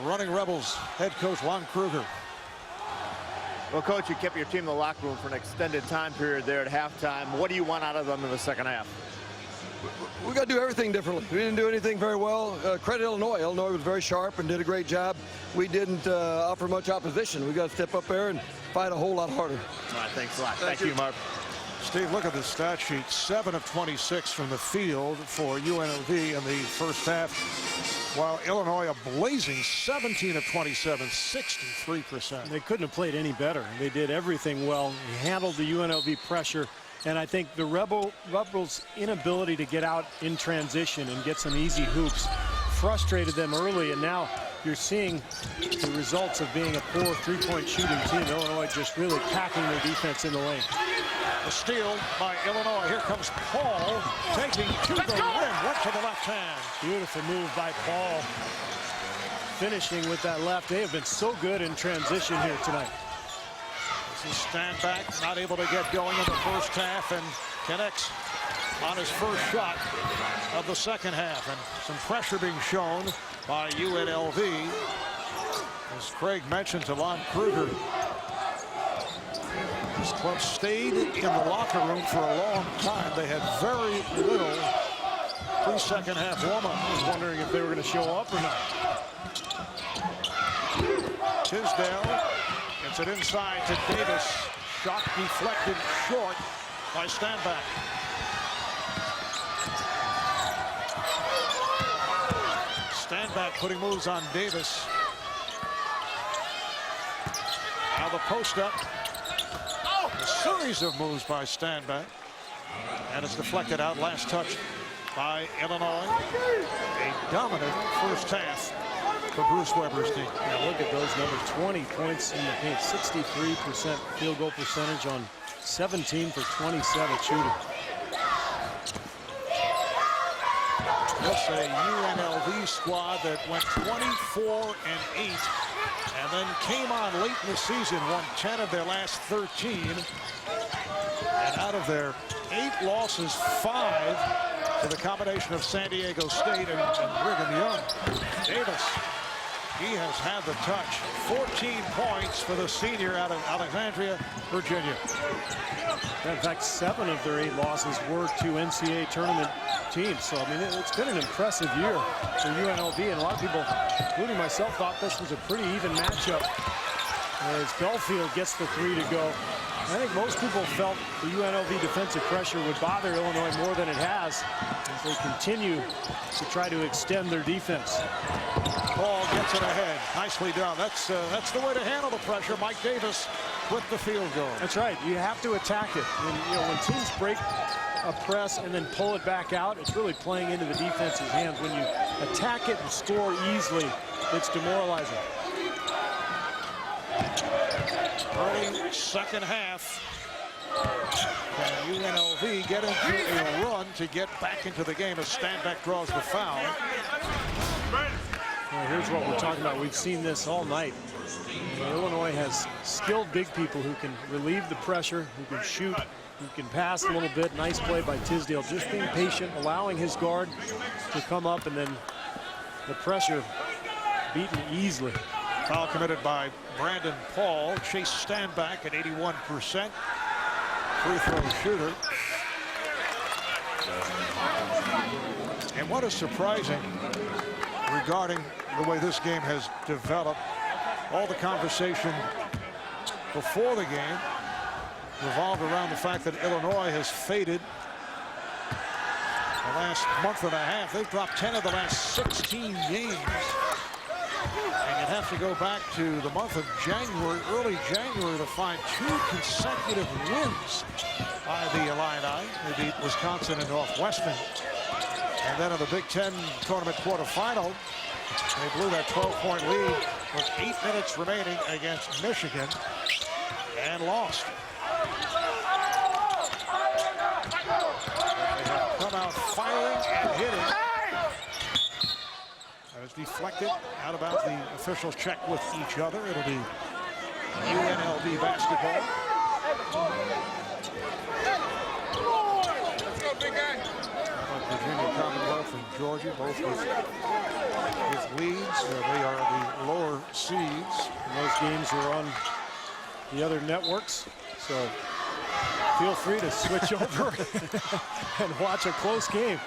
Running Rebels head coach Lon Kruger. Well, Coach, you kept your team in the locker room for an extended time period there at halftime. What do you want out of them in the second half? We got to do everything differently. We didn't do anything very well. Credit Illinois. Illinois was very sharp and did a great job. We didn't offer much opposition. We got to step up there and fight a whole lot harder. All right, thanks a lot. Thank you, Mark. Steve, look at the stat sheet. 7 of 26 from the field for UNLV in the first half, while Illinois a blazing 17 of 27, 63%. They couldn't have played any better. They did everything well. They handled the UNLV pressure. And I think the Rebels' inability to get out in transition and get some easy hoops frustrated them early, and now you're seeing the results of being a poor 3-point shooting team. Illinois just really packing their defense in the lane. The steal by Illinois. Here comes Paul taking to the rim. Went to the left hand. Beautiful move by Paul. Finishing with that left. They have been so good in transition here tonight. This is stand back, not able to get going in the first half, and connects on his first shot of the second half. And some pressure being shown by UNLV. As Craig mentioned to Lon Kruger, this club stayed in the locker room for a long time. They had very little pre-second half warm-up. I was wondering if they were going to show up or not. Tisdale gets it inside to Davis. Shot deflected short by Standback. Standback putting moves on Davis. Now the post up. A series of moves by Standback. And it's deflected out. Last touch by Illinois. A dominant first half for Bruce Weber's team. Now look at those numbers. 20 points in the paint. 63% field goal percentage on 17 for 27 shooting. That's a UNLV squad that went 24-8 and then came on late in the season, won 10 of their last 13. And out of their 8 losses, 5 to the combination of San Diego State and Brigham Young. Davis, he has had the touch. 14 points for the senior out of Alexandria, Virginia. In fact, 7 of their 8 losses were to NCAA tournament teams. So, I mean, it's been an impressive year for UNLV, and a lot of people, including myself, thought this was a pretty even matchup as Belfield gets the 3 to go. I think most people felt the UNLV defensive pressure would bother Illinois more than it has as they continue to try to extend their defense. Paul gets it ahead. Nicely done. That's the way to handle the pressure. Mike Davis with the field goal. That's right. You have to attack it. When teams break a press and then pull it back out, it's really playing into the defense's hands. When you attack it and score easily, it's demoralizing. Early second half. Can UNLV get into a run to get back into the game as Stanback draws the foul? Well, here's what we're talking about. We've seen this all night. Illinois has skilled big people who can relieve the pressure, who can shoot, who can pass a little bit. Nice play by Tisdale, just being patient, allowing his guard to come up, and then the pressure beaten easily. Foul committed by Brandon Paul. Chase Stanback at 81%. Free throw shooter. And what is surprising regarding the way this game has developed, all the conversation before the game revolved around the fact that Illinois has faded the last month and a half. They've dropped 10 of the last 16 games. And you'd have to go back to the month of January, early January, to find 2 consecutive wins by the Illini. They beat Wisconsin and Northwestern. And then in the Big Ten tournament quarterfinal, they blew that 12-point lead with 8 minutes remaining against Michigan and lost. They have come out firing and hitting. That is deflected out about the officials check with each other. It'll be UNLV basketball. Virginia Commonwealth and Georgia, both with leads. They are the lower seeds. And those games are on the other networks, so feel free to switch over and watch a close game.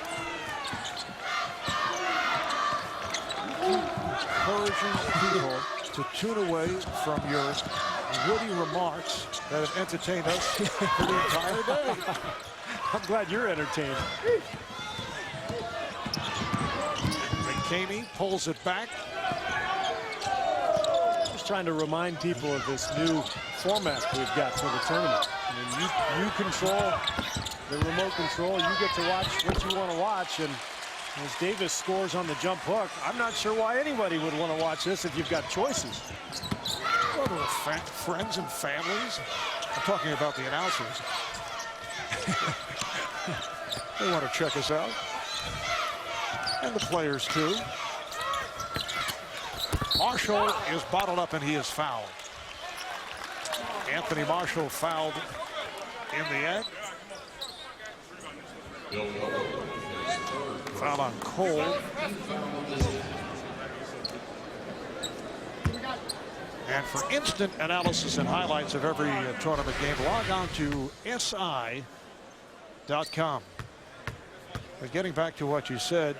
Encouraging people to tune away from your witty remarks that have entertained us for the entire day. I'm glad you're entertained. McCamey pulls it back. Just trying to remind people of this new format we've got for the tournament. I mean, you control the remote control. You get to watch what you want to watch, and as Davis scores on the jump hook, I'm not sure why anybody would want to watch this if you've got choices. Well, there are friends and families. I'm talking about the announcers. They want to check us out. And the players, too. Marshall is bottled up, and he is fouled. Anthony Marshall fouled in the end. Foul on Cole. And for instant analysis and highlights of every tournament game, log on to SI.com. But getting back to what you said,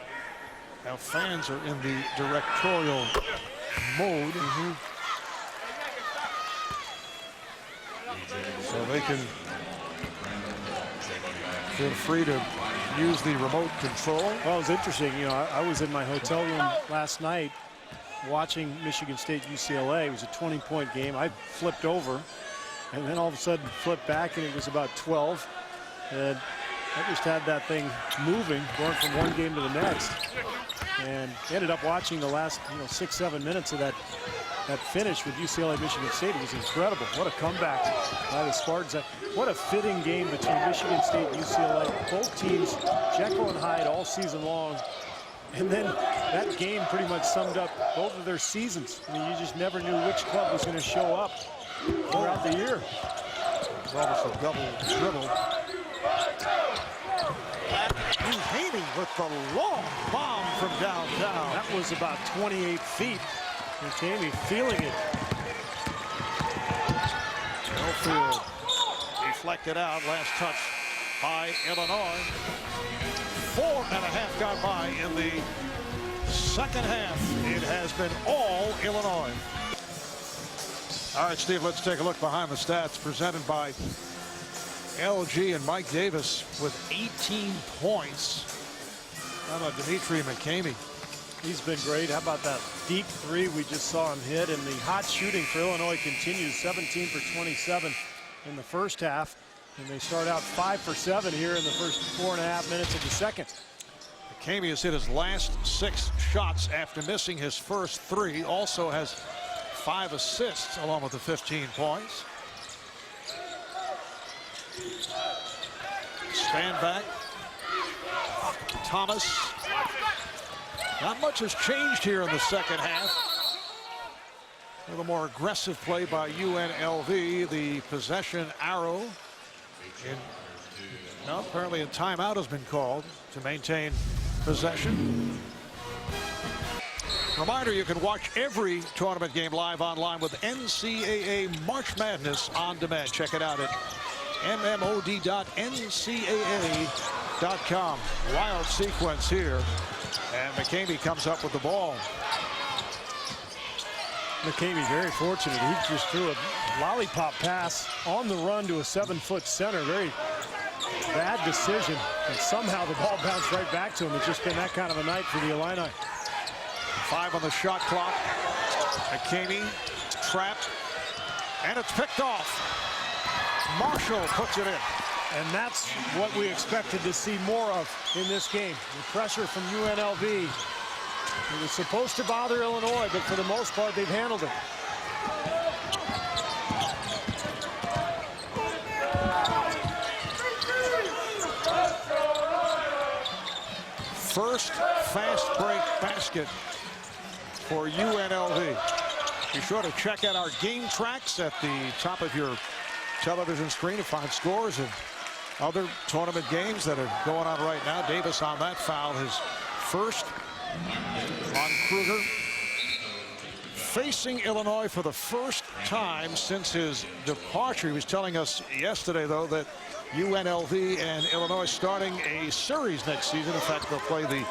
now fans are in the directorial mode. So they can feel free to use the remote control. Well, it was interesting. You know, I was in my hotel room last night watching Michigan State UCLA. It was a 20-point game. I flipped over and then all of a sudden flipped back, and it was about 12. And I just had that thing moving, going from one game to the next, and ended up watching the last 6-7 minutes of that that finish with UCLA Michigan State was incredible. What a comeback by the Spartans. What a fitting game between Michigan State and UCLA. Both teams, Jekyll and Hyde all season long. And then that game pretty much summed up both of their seasons. I mean, you just never knew which club was going to show up throughout the year. It's almost a double dribble. Haney with the long bomb from downtown. That was about 28 feet. And Jamie feeling it. No field. Deflected out. Last touch by Illinois. 4.5 gone by in the second half. It has been all Illinois. All right, Steve, let's take a look behind the stats presented by LG, and Mike Davis with 18 points. How about Dimitri McCamey? He's been great. How about that deep three we just saw him hit? And the hot shooting for Illinois continues. 17 for 27 in the first half. And they start out 5 for 7 here in the first 4.5 minutes of the second. McCamey has hit his last 6 shots after missing his first 3. Also has 5 assists along with the 15 points. Stand back. Thomas. Not much has changed here in the second half. A little more aggressive play by UNLV. The possession arrow. Apparently a timeout has been called to maintain possession. Reminder, you can watch every tournament game live online with NCAA March Madness on demand. Check it out at mmod.ncaa.com. Wild sequence here. And McCamey comes up with the ball. McCamey very fortunate. He just threw a lollipop pass on the run to a 7-foot center. Very bad decision. And somehow the ball bounced right back to him. It's just been that kind of a night for the Illini. 5 on the shot clock. McCamey trapped. And it's picked off. Marshall puts it in. And that's what we expected to see more of in this game. The pressure from UNLV. It was supposed to bother Illinois, but for the most part, they've handled it. First fast break basket for UNLV. Be sure to check out our game tracks at the top of your television screen to find scores of other tournament games that are going on right now. Davis on that foul, his first on Kruger. Facing Illinois for the first time since his departure. He was telling us yesterday, though, that UNLV and Illinois starting a series next season. In fact, they'll play the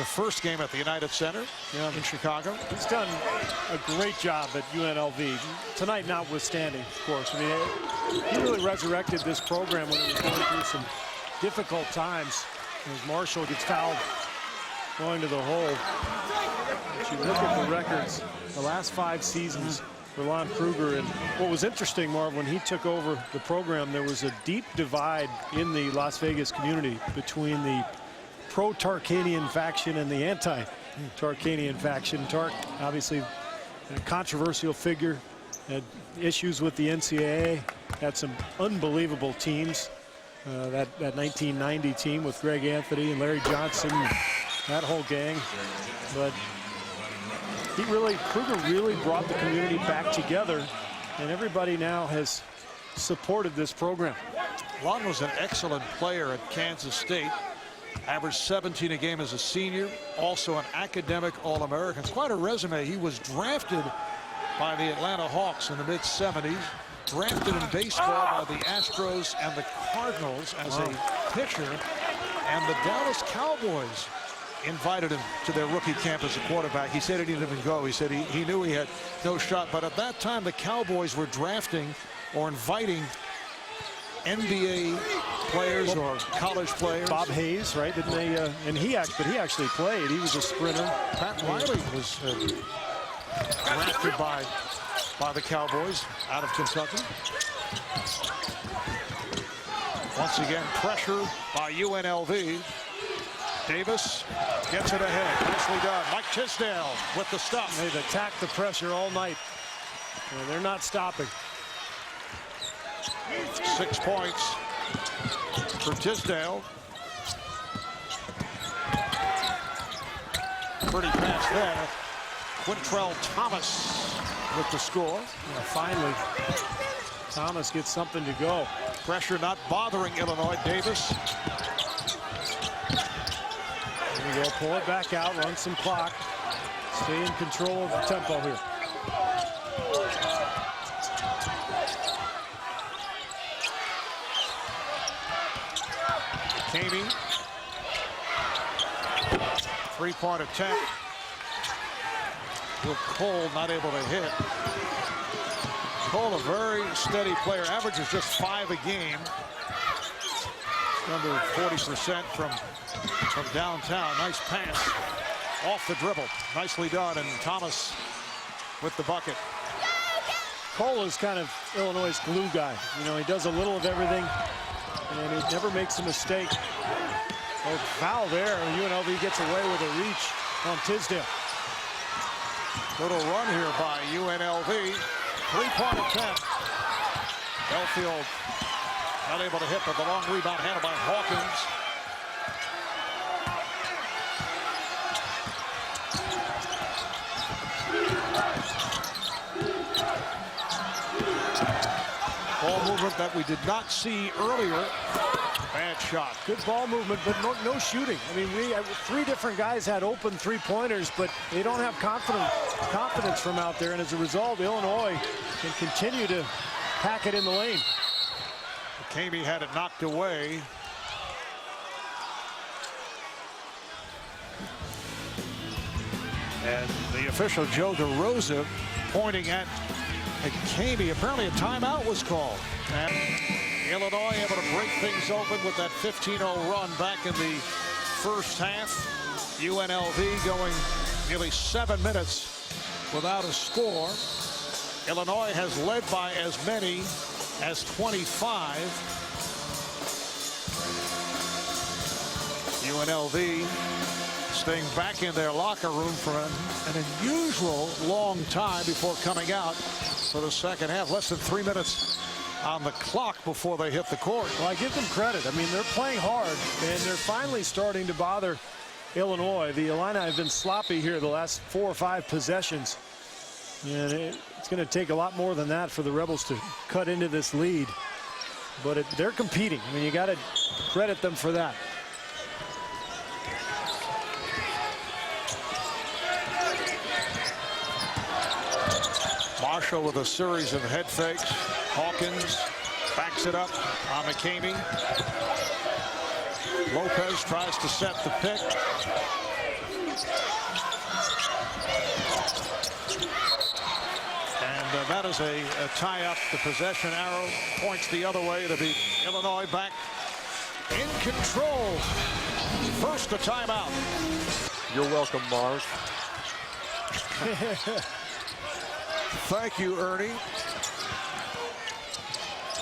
first game at the United Center in Chicago. He's done a great job at UNLV. Tonight notwithstanding, of course. I mean, he really resurrected this program when it was going through some difficult times. As Marshall gets fouled going to the hole. If you look at the records, the last 5 seasons for Lon Kruger, and what was interesting, Marv, when he took over the program, there was a deep divide in the Las Vegas community between the pro-Tarkanian faction and the anti-Tarkanian faction. Tark, obviously, a controversial figure, had issues with the NCAA, had some unbelievable teams. That 1990 team with Greg Anthony and Larry Johnson, that whole gang. But Kruger really brought the community back together, and everybody now has supported this program. Lon was an excellent player at Kansas State. Averaged 17 a game as a senior. Also an academic All-American. Quite a resume. He was drafted by the Atlanta Hawks in the mid-70s. Drafted in baseball by the Astros and the Cardinals as a pitcher. And the Dallas Cowboys invited him to their rookie camp as a quarterback. He said he didn't even go. He said he knew he had no shot. But at that time, the Cowboys were drafting or inviting NBA players or college players. Bob Hayes, right? Didn't they? And he actually played. He was a sprinter. Pat Riley was drafted by the Cowboys out of Kentucky. Once again, pressure by UNLV. Davis gets it ahead. Nicely done. Mike Tisdale with the stuff. They've attacked the pressure all night. And they're not stopping. 6 points for Tisdale. Pretty pass there. Quintrell Thomas with the score. Yeah, finally, Thomas gets something to go. Pressure not bothering Illinois. Davis. There we go. Pull it back out. Run some clock. Stay in control of the tempo here. Kamey. 3-point attempt. With Cole not able to hit. Cole, a very steady player, averages just 5 a game. Under 40% from downtown. Nice pass off the dribble. Nicely done, and Thomas with the bucket. Cole is kind of Illinois' glue guy. You know, he does a little of everything, and he never makes a mistake. Oh, foul there. UNLV gets away with a reach on Tisdale. Little run here by UNLV. 3-point attempt. Belfield not able to hit, but the long rebound handled by Hawkins. Ball movement that we did not see earlier. Bad shot. Good ball movement, but no shooting. I mean, 3 different guys had open 3-pointers, but they don't have confidence from out there, and as a result, Illinois can continue to pack it in the lane. Kamey had it knocked away. And the official, Joe DeRosa, pointing at Kamey. Apparently a timeout was called. And Illinois able to break things open with that 15-0 run back in the first half. UNLV going nearly 7 minutes without a score. Illinois has led by as many as 25. UNLV staying back in their locker room for an unusual long time before coming out for the second half. Less than 3 minutes on the clock before they hit the court. Well, I give them credit. I mean, they're playing hard, and they're finally starting to bother Illinois. The Illini have been sloppy here the last 4 or 5 possessions. And it's going to take a lot more than that for the Rebels to cut into this lead. But they're competing. I mean, you got to credit them for that. Marshall with a series of head fakes. Hawkins backs it up on Kamey. Lopez tries to set the pick. And that is a tie-up. The possession arrow points the other way to be Illinois back in control. First, a timeout. You're welcome, Mark. Thank you, Ernie.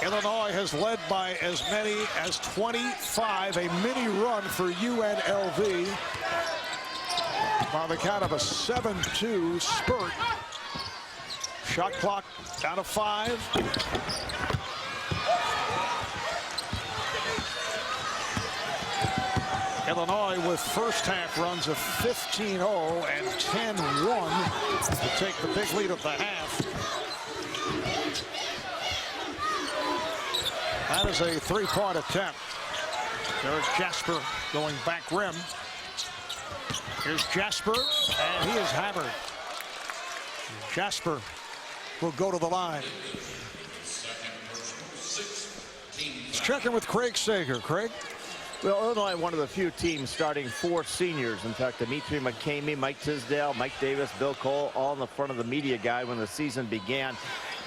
Illinois has led by as many as 25. A mini run for UNLV by the count of a 7-2 spurt. Shot clock down to 5. Illinois with first half runs of 15-0 and 10-1 to take the big lead at the half. That is a 3-point attempt. There's Jasper going back rim. Here's Jasper, and he is hammered. Jasper will go to the line. Let's check in with Craig Sager. Craig? Well, Illinois, one of the few teams starting 4 seniors. In fact, Dimitri McCamey, Mike Tisdale, Mike Davis, Bill Cole, all in the front of the media guide when the season began.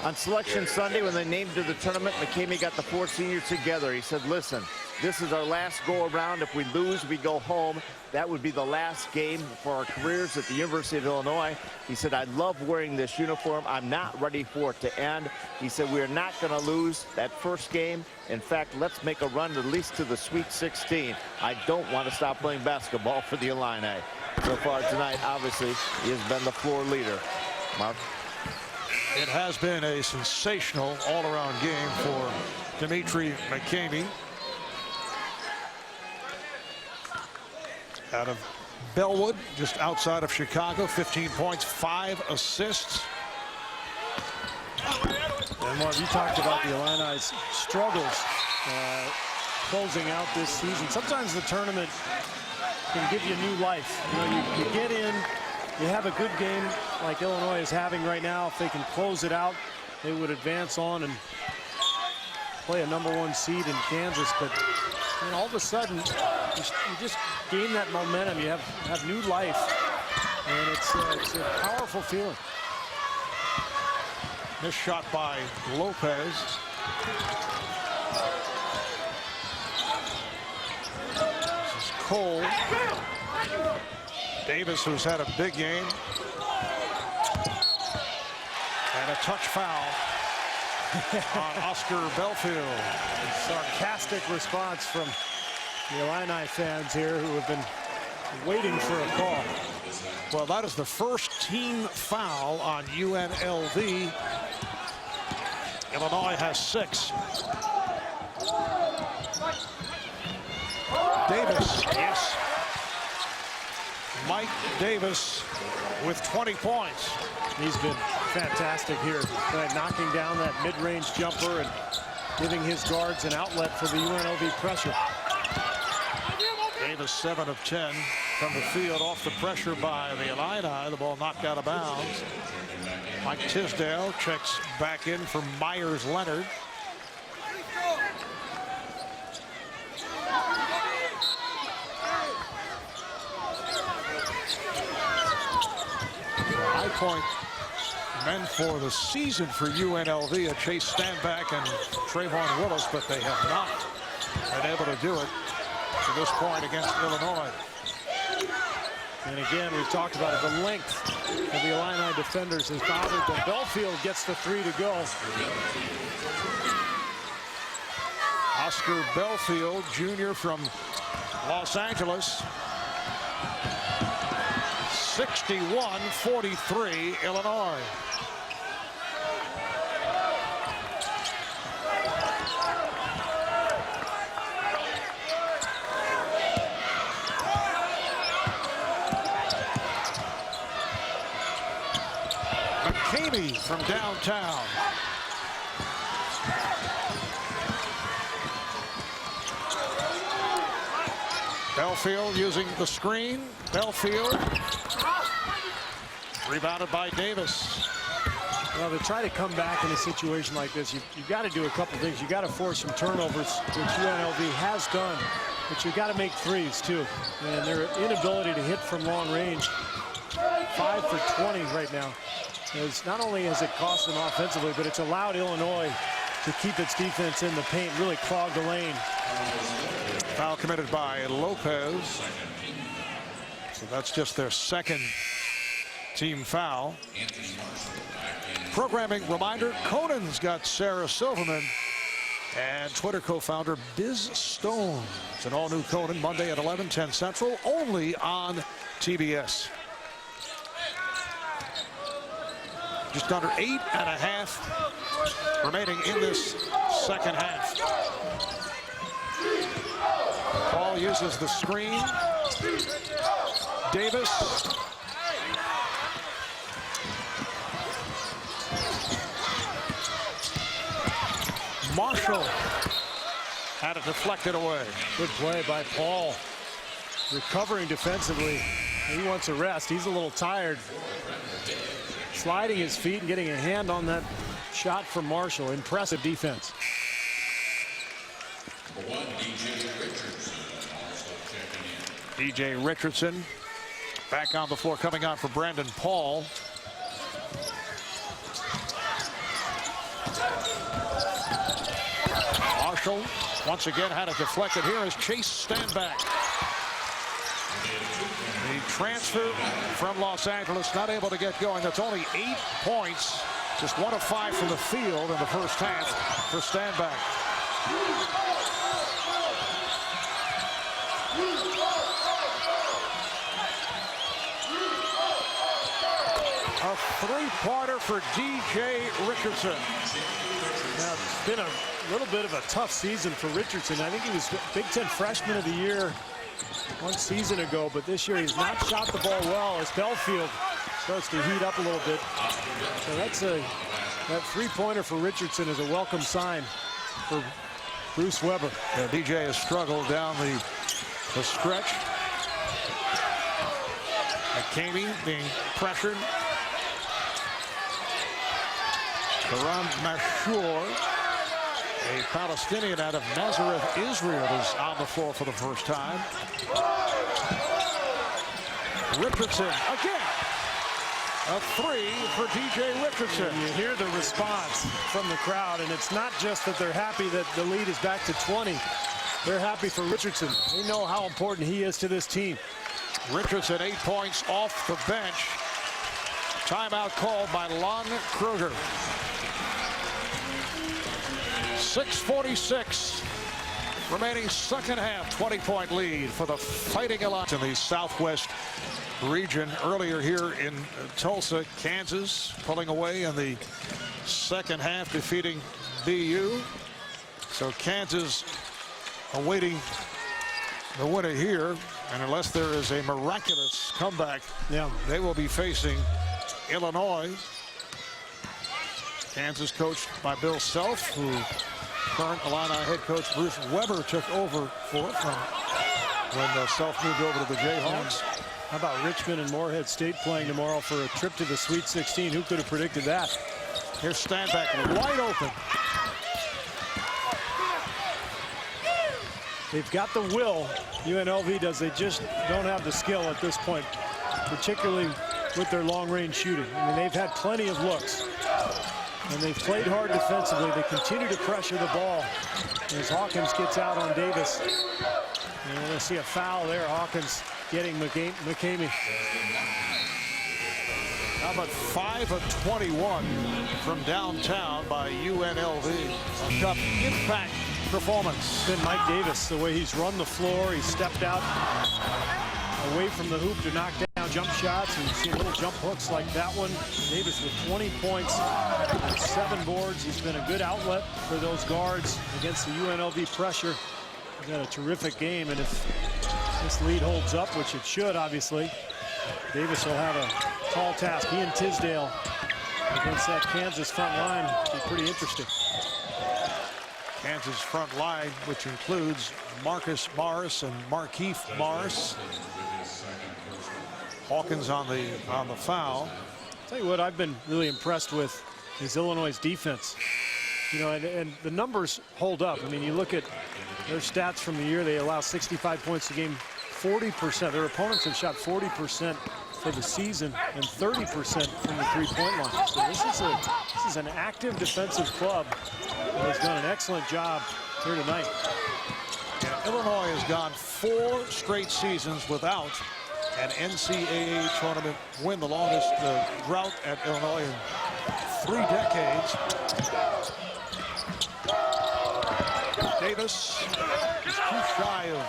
On Selection Sunday, when they named to the tournament, McCamey got the 4 seniors together. He said, listen, this is our last go-around. If we lose, we go home. That would be the last game for our careers at the University of Illinois. He said, I love wearing this uniform. I'm not ready for it to end. He said, we're not going to lose that first game. In fact, let's make a run at least to the Sweet 16. I don't want to stop playing basketball for the Illini. So far tonight, obviously, he has been the floor leader. Mark? It has been a sensational all-around game for Dimitri McCamey. Out of Bellwood, just outside of Chicago, 15 points, 5 assists. And Mark, you talked about the Illini's struggles closing out this season. Sometimes the tournament can give you new life. You know, you get in, you have a good game like Illinois is having right now. If they can close it out, they would advance on and play a #1 seed in Kansas. But you know, all of a sudden, you just gain that momentum. You have new life, and it's a powerful feeling. This shot by Lopez. This is Cole. Davis, who's had a big game. And a touch foul on Oscar Belfield. Sarcastic response from the Illini fans here who have been waiting for a call. Well, that is the first team foul on UNLV. Illinois has 6. Davis, yes. Mike Davis with 20 points. He's been fantastic here, knocking down that mid-range jumper and giving his guards an outlet for the UNLV pressure. Davis 7 of 10 from the field off the pressure by the Illini. The ball knocked out of bounds. Mike Tisdale checks back in for Myers-Leonard. High point men for the season for UNLV are Chase Standback and Trayvon Willis, but they have not been able to do it to this point against Illinois. And again, we've talked about it. The length of the Illini defenders has bothered them. Belfield gets the 3 to go. Oscar Belfield, junior from Los Angeles. 61-43 Illinois. McCamey from downtown. Belfield using the screen. Belfield rebounded by Davis. Well, to try to come back in a situation like this, you've got to do a couple things. You've got to force some turnovers, which UNLV has done, but you've got to make threes too. And their inability to hit from long range, 5 for 20 right now, is not only has it cost them offensively, but it's allowed Illinois to keep its defense in the paint, really clog the lane. Foul committed by Lopez. So that's just their second team foul. Programming reminder, Conan's got Sarah Silverman and Twitter co-founder Biz Stone. It's an all-new Conan Monday at 11:10 Central, only on TBS. Just under 8.5 remaining in this second half. Paul uses the screen. Davis. Marshall had it deflected away. Good play by Paul. Recovering defensively. He wants a rest. He's a little tired. Sliding his feet and getting a hand on that shot from Marshall. Impressive defense. DJ Richardson back on the floor, coming on for Brandon Paul. Marshall once again had it deflected. Here is Chase Standback. The transfer from Los Angeles, not able to get going. That's only 8 points. Just 1 of 5 from the field in the first half for Standback. A three-pointer for DJ Richardson. Now, it's been a little bit of a tough season for Richardson. I think he was Big Ten Freshman of the Year 1 season ago, but this year he's not shot the ball well as Belfield starts to heat up a little bit. So that three-pointer for Richardson is a welcome sign for Bruce Weber. Yeah, DJ has struggled down the stretch. McCamey being pressured. Karam Mashur, a Palestinian out of Nazareth, Israel, is on the floor for the first time. Richardson again. A three for DJ Richardson. And you hear the response from the crowd, and it's not just that they're happy that the lead is back to 20. They're happy for Richardson. They know how important he is to this team. Richardson 8 points off the bench. Timeout called by Lon Kruger. 6:46 remaining second half. 20-point lead for the Fighting Illini in the Southwest region. Earlier here in Tulsa, Kansas pulling away in the second half, defeating BU. So Kansas awaiting the winner here, and unless there is a miraculous comeback, they will be facing Illinois. Kansas coached by Bill Self, who current Illini head coach Bruce Weber took over for from when Self moved over to the Jayhawks. How about Richmond and Morehead State playing tomorrow for a trip to the Sweet 16? Who could have predicted that? Here's Standback wide open. They've got the will. UNLV does. They just don't have the skill at this point, particularly with their long-range shooting. I mean, they've had plenty of looks, and they've played hard defensively. They continue to pressure the ball as Hawkins gets out on Davis. And we're going to see a foul there. Hawkins getting McCamey. How about 5 of 21 from downtown by UNLV? A tough impact performance. It's been Mike Davis, the way he's run the floor. He's stepped out away from the hoop to knock down jump shots. And you see little jump hooks like that one. Davis with 20 points and 7 boards. He's been a good outlet for those guards against the UNLV pressure. He's had a terrific game, and if this lead holds up, which it should, obviously, Davis will have a tall task. He and Tisdale against that Kansas front line will be pretty interesting. Kansas front line, which includes Marcus Morris and Markeith Morris. Hawkins on the foul. I'll tell you what I've been really impressed with is Illinois' defense. You know, and the numbers hold up. I mean, you look at their stats from the year, they allow 65 points a game, 40%. Their opponents have shot 40% for the season and 30% from the three-point line. So this is an active defensive club that has done an excellent job here tonight. Yeah, Illinois has gone 4 straight seasons without an NCAA tournament win, the longest drought at Illinois in 3 decades. Davis is too shy of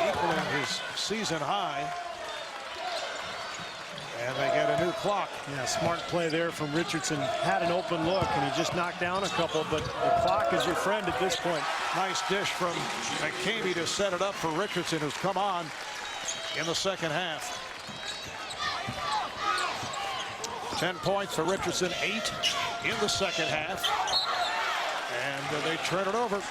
equaling his season high. And they get a new clock. Yeah, smart play there from Richardson. Had an open look, and he just knocked down a couple, but the clock is your friend at this point. Nice dish from McCamey to set it up for Richardson, who's come on in the second half. 10 points for Richardson, 8 in the second half. And they turn it over.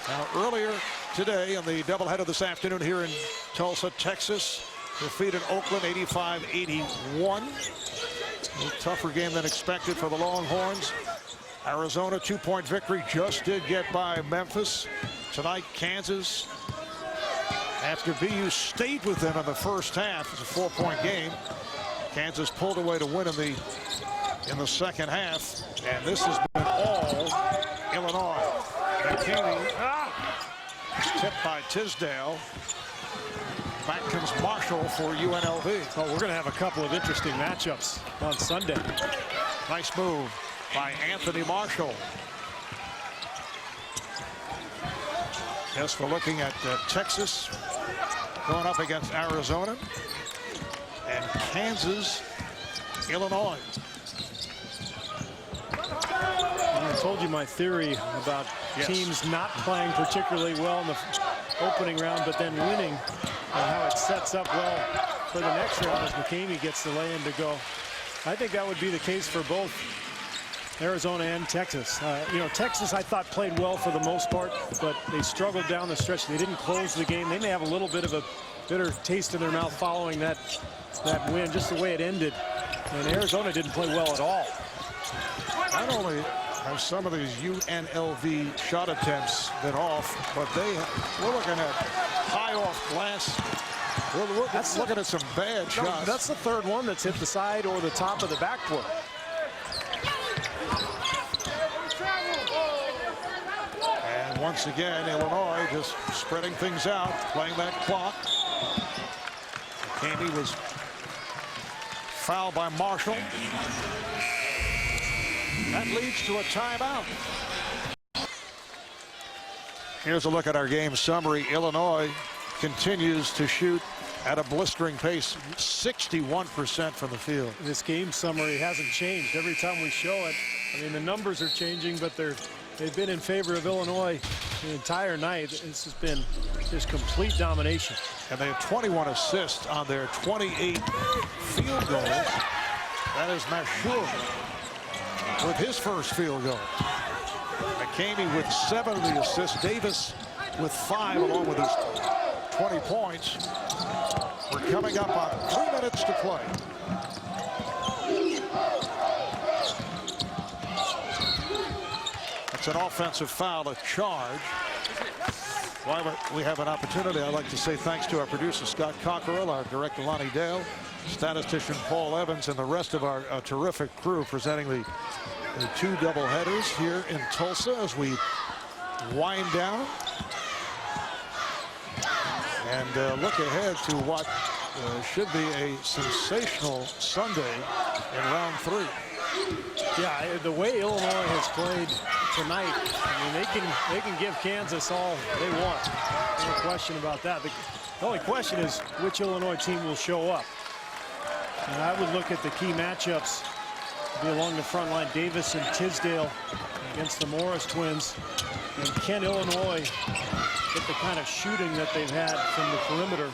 Now, earlier today in the doubleheader this afternoon here in Tulsa, Texas, defeated Oakland 85-81. A tougher game than expected for the Longhorns. Arizona 2-point victory, just did get by Memphis. Tonight, Kansas, after BU stayed with them in the first half, it's a 4-point game. Kansas pulled away to win in the second half, and this has been all Illinois. McKinney tipped by Tisdale. Back comes Marshall for UNLV. Well, we're going to have a couple of interesting matchups on Sunday. Nice move by Anthony Marshall. Yes, we're looking at Texas going up against Arizona and Kansas, Illinois. I told you my theory about teams not playing particularly well in the opening round, but then winning, and how it sets up well for the next round as McKamey gets the lay-in to go. I think that would be the case for both Arizona and Texas. You know, Texas, I thought, played well for the most part, but they struggled down the stretch. They didn't close the game. They may have a little bit of a bitter taste in their mouth following that win, just the way it ended. And Arizona didn't play well at all. Not only have some of these UNLV shot attempts been off, but we're looking at high off glass. We're looking at some bad shots. That's the third one that's hit the side or the top of the backboard. And once again, Illinois just spreading things out, playing that clock. McKamey was fouled by Marshall. That leads to a timeout. Here's a look at our game summary. Illinois continues to shoot at a blistering pace, 61% from the field. This game summary hasn't changed every time we show it. I mean, the numbers are changing, but they've been in favor of Illinois the entire night. This has been just complete domination. And they have 21 assists on their 28 field goals. That is Mashur with his first field goal. McKamey with 7 of the assists. Davis with 5 along with his 20 points. We're coming up on 3 minutes to play. It's an offensive foul, a charge. While we have an opportunity, I'd like to say thanks to our producer, Scott Cockerell, our director, Lonnie Dale, statistician Paul Evans, and the rest of our terrific crew presenting the 2 doubleheaders here in Tulsa as we wind down and look ahead to what should be a sensational Sunday in round 3. Yeah, the way Illinois has played tonight, I mean, they can give Kansas all they want. No question about that. The only question is which Illinois team will show up. And I would look at the key matchups to be along the front line. Davis and Tisdale against the Morris twins. And can Illinois get the kind of shooting that they've had from the perimeter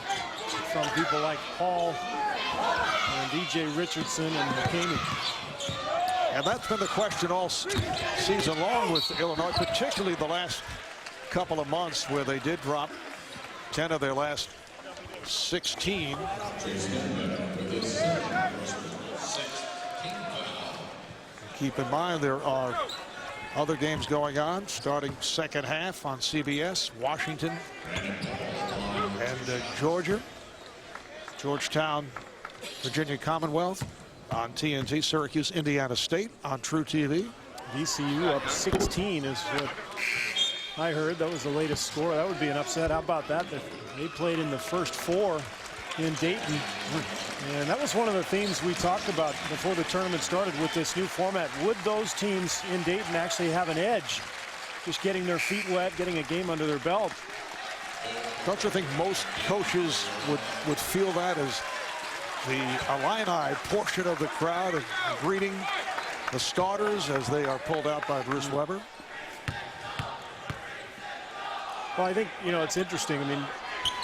from people like Paul and DJ Richardson and McKamey? And that's been the question all season long with Illinois, particularly the last couple of months where they did drop 10 of their last 16. Keep in mind there are other games going on starting second half on CBS. Washington and Georgia, Georgetown, Virginia Commonwealth on TNT, Syracuse, Indiana State on True TV. VCU up 16 is what I heard. That was the latest score. That would be an upset. How about that? They played in the first 4 in Dayton. And that was one of the themes we talked about before the tournament started with this new format. Would those teams in Dayton actually have an edge? Just getting their feet wet, getting a game under their belt. Don't you think most coaches would feel that as the Illini portion of the crowd and greeting the starters as they are pulled out by Bruce Weber? Well, I think, you know, it's interesting. I mean,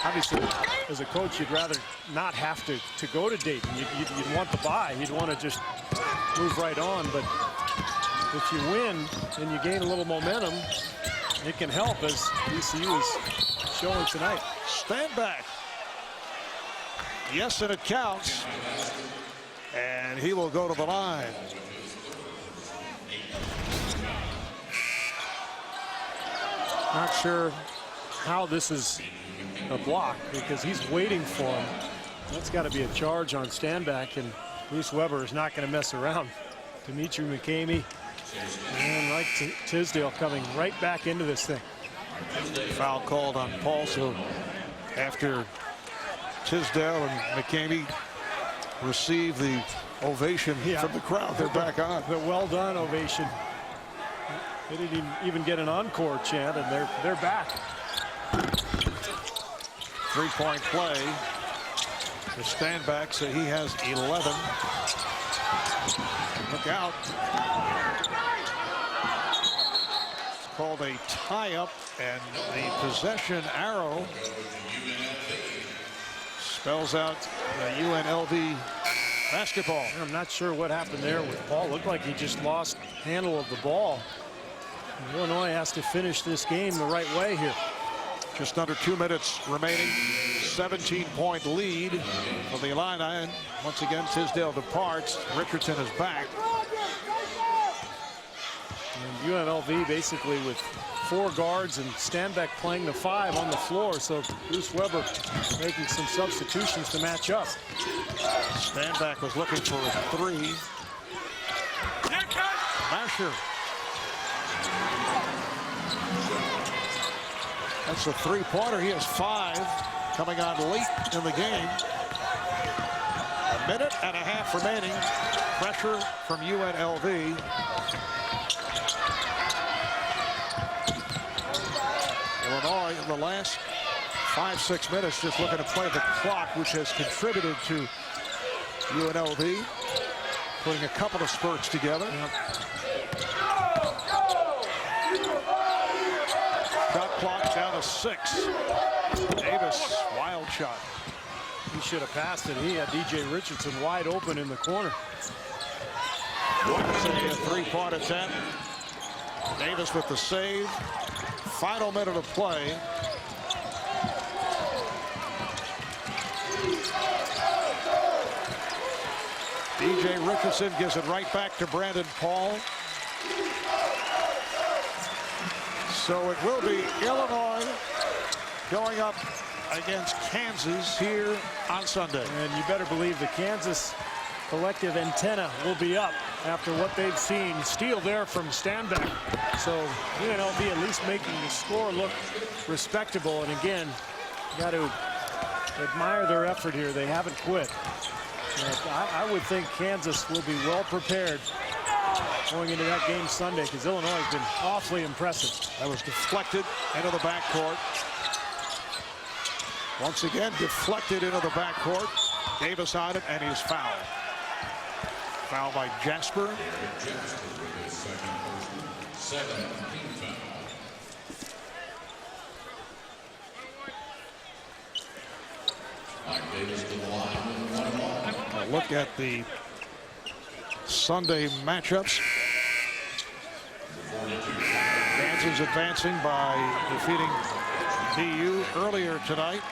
obviously, as a coach, you'd rather not have to go to Dayton. You'd want the bye. You'd want to just move right on. But if you win and you gain a little momentum, it can help, as VCU is showing tonight. Stand back. Yes, and it counts. And he will go to the line. Not sure how this is a block because he's waiting for him. That's got to be a charge on Standback, and Bruce Weber is not going to mess around. Dimitri McKamey And Mike Tisdale coming right back into this thing. Foul called on Paul, so after Tisdale and McCamey receive the ovation from the crowd, they're back on. The well done ovation. They didn't even get an encore chant, and they're back. Three-point play. The Standback, so he has 11. Look out. It's called a tie-up, and the possession arrow spells out UNLV basketball. I'm not sure what happened there with Paul. Looked like he just lost handle of the ball. And Illinois has to finish this game the right way here. Just under 2 minutes remaining. 17-point lead for the Illini. And once again, Tisdale departs. Richardson is back. And UNLV basically with 4 guards and Standbeck playing the 5 on the floor. So Bruce Weber making some substitutions to match up. Standback was looking for a 3. Masher. That's a 3-pointer. He has 5 coming on late in the game. A minute and a half remaining. Pressure from UNLV. Illinois in the last 5-6 minutes just looking to play the clock, which has contributed to UNLV putting a couple of spurts together. Shot clock down to 6. Davis, wild shot. He should have passed it. He had DJ Richardson wide open in the corner. A 3-point attempt. Davis with the save. Final minute of play. DJ Richardson gives it right back to Brandon Paul. So it will be Illinois going up against Kansas here on Sunday. And you better believe the Kansas collective antenna will be up after what they've seen. Steal there from Standback. So UNLV at least making the score look respectable. And again, got to admire their effort here. They haven't quit. I would think Kansas will be well prepared going into that game Sunday, because Illinois has been awfully impressive. That was deflected into the backcourt. Once again, deflected into the backcourt. Davis on it, and he's fouled. Foul by Jasper. A look at the Sunday matchups. Kansas advancing by defeating BU earlier tonight.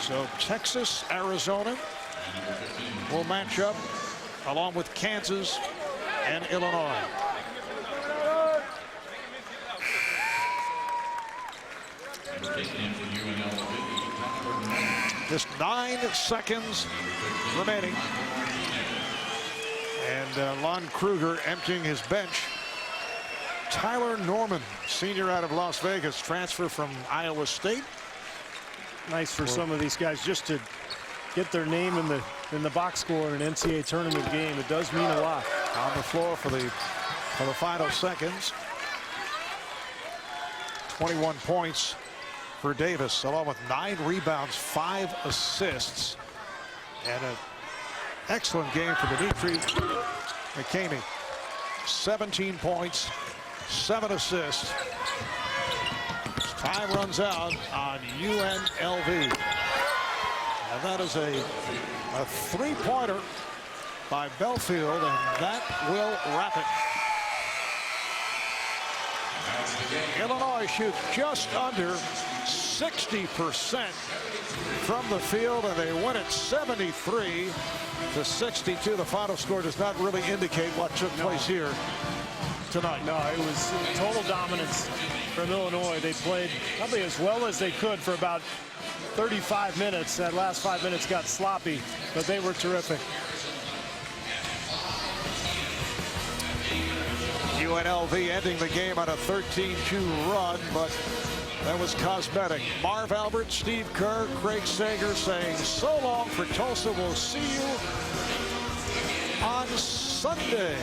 So Texas, Arizona will match up along with Kansas and Illinois. Just 9 seconds remaining. And Lon Kruger emptying his bench. Tyler Norman, senior out of Las Vegas, transfer from Iowa State. Nice for some of these guys just to get their name in the box score in an NCAA tournament game. It does mean a lot. On the floor for the final seconds. 21 points for Davis, along with 9 rebounds, 5 assists, and an excellent game for Dimitri McCamey. 17 points, 7 assists. Time runs out on UNLV. And that is a 3-pointer by Belfield, and that will wrap it. Illinois shoots just under 60% from the field, and they win it 73-62. The final score does not really indicate what took place here tonight. No, it was total dominance from Illinois. They played probably as well as they could for about 35 minutes. That last 5 minutes got sloppy, but they were terrific. UNLV ending the game on a 13-2 run, but that was cosmetic. Marv Albert, Steve Kerr, Craig Sager saying so long for Tulsa. We'll see you on Sunday.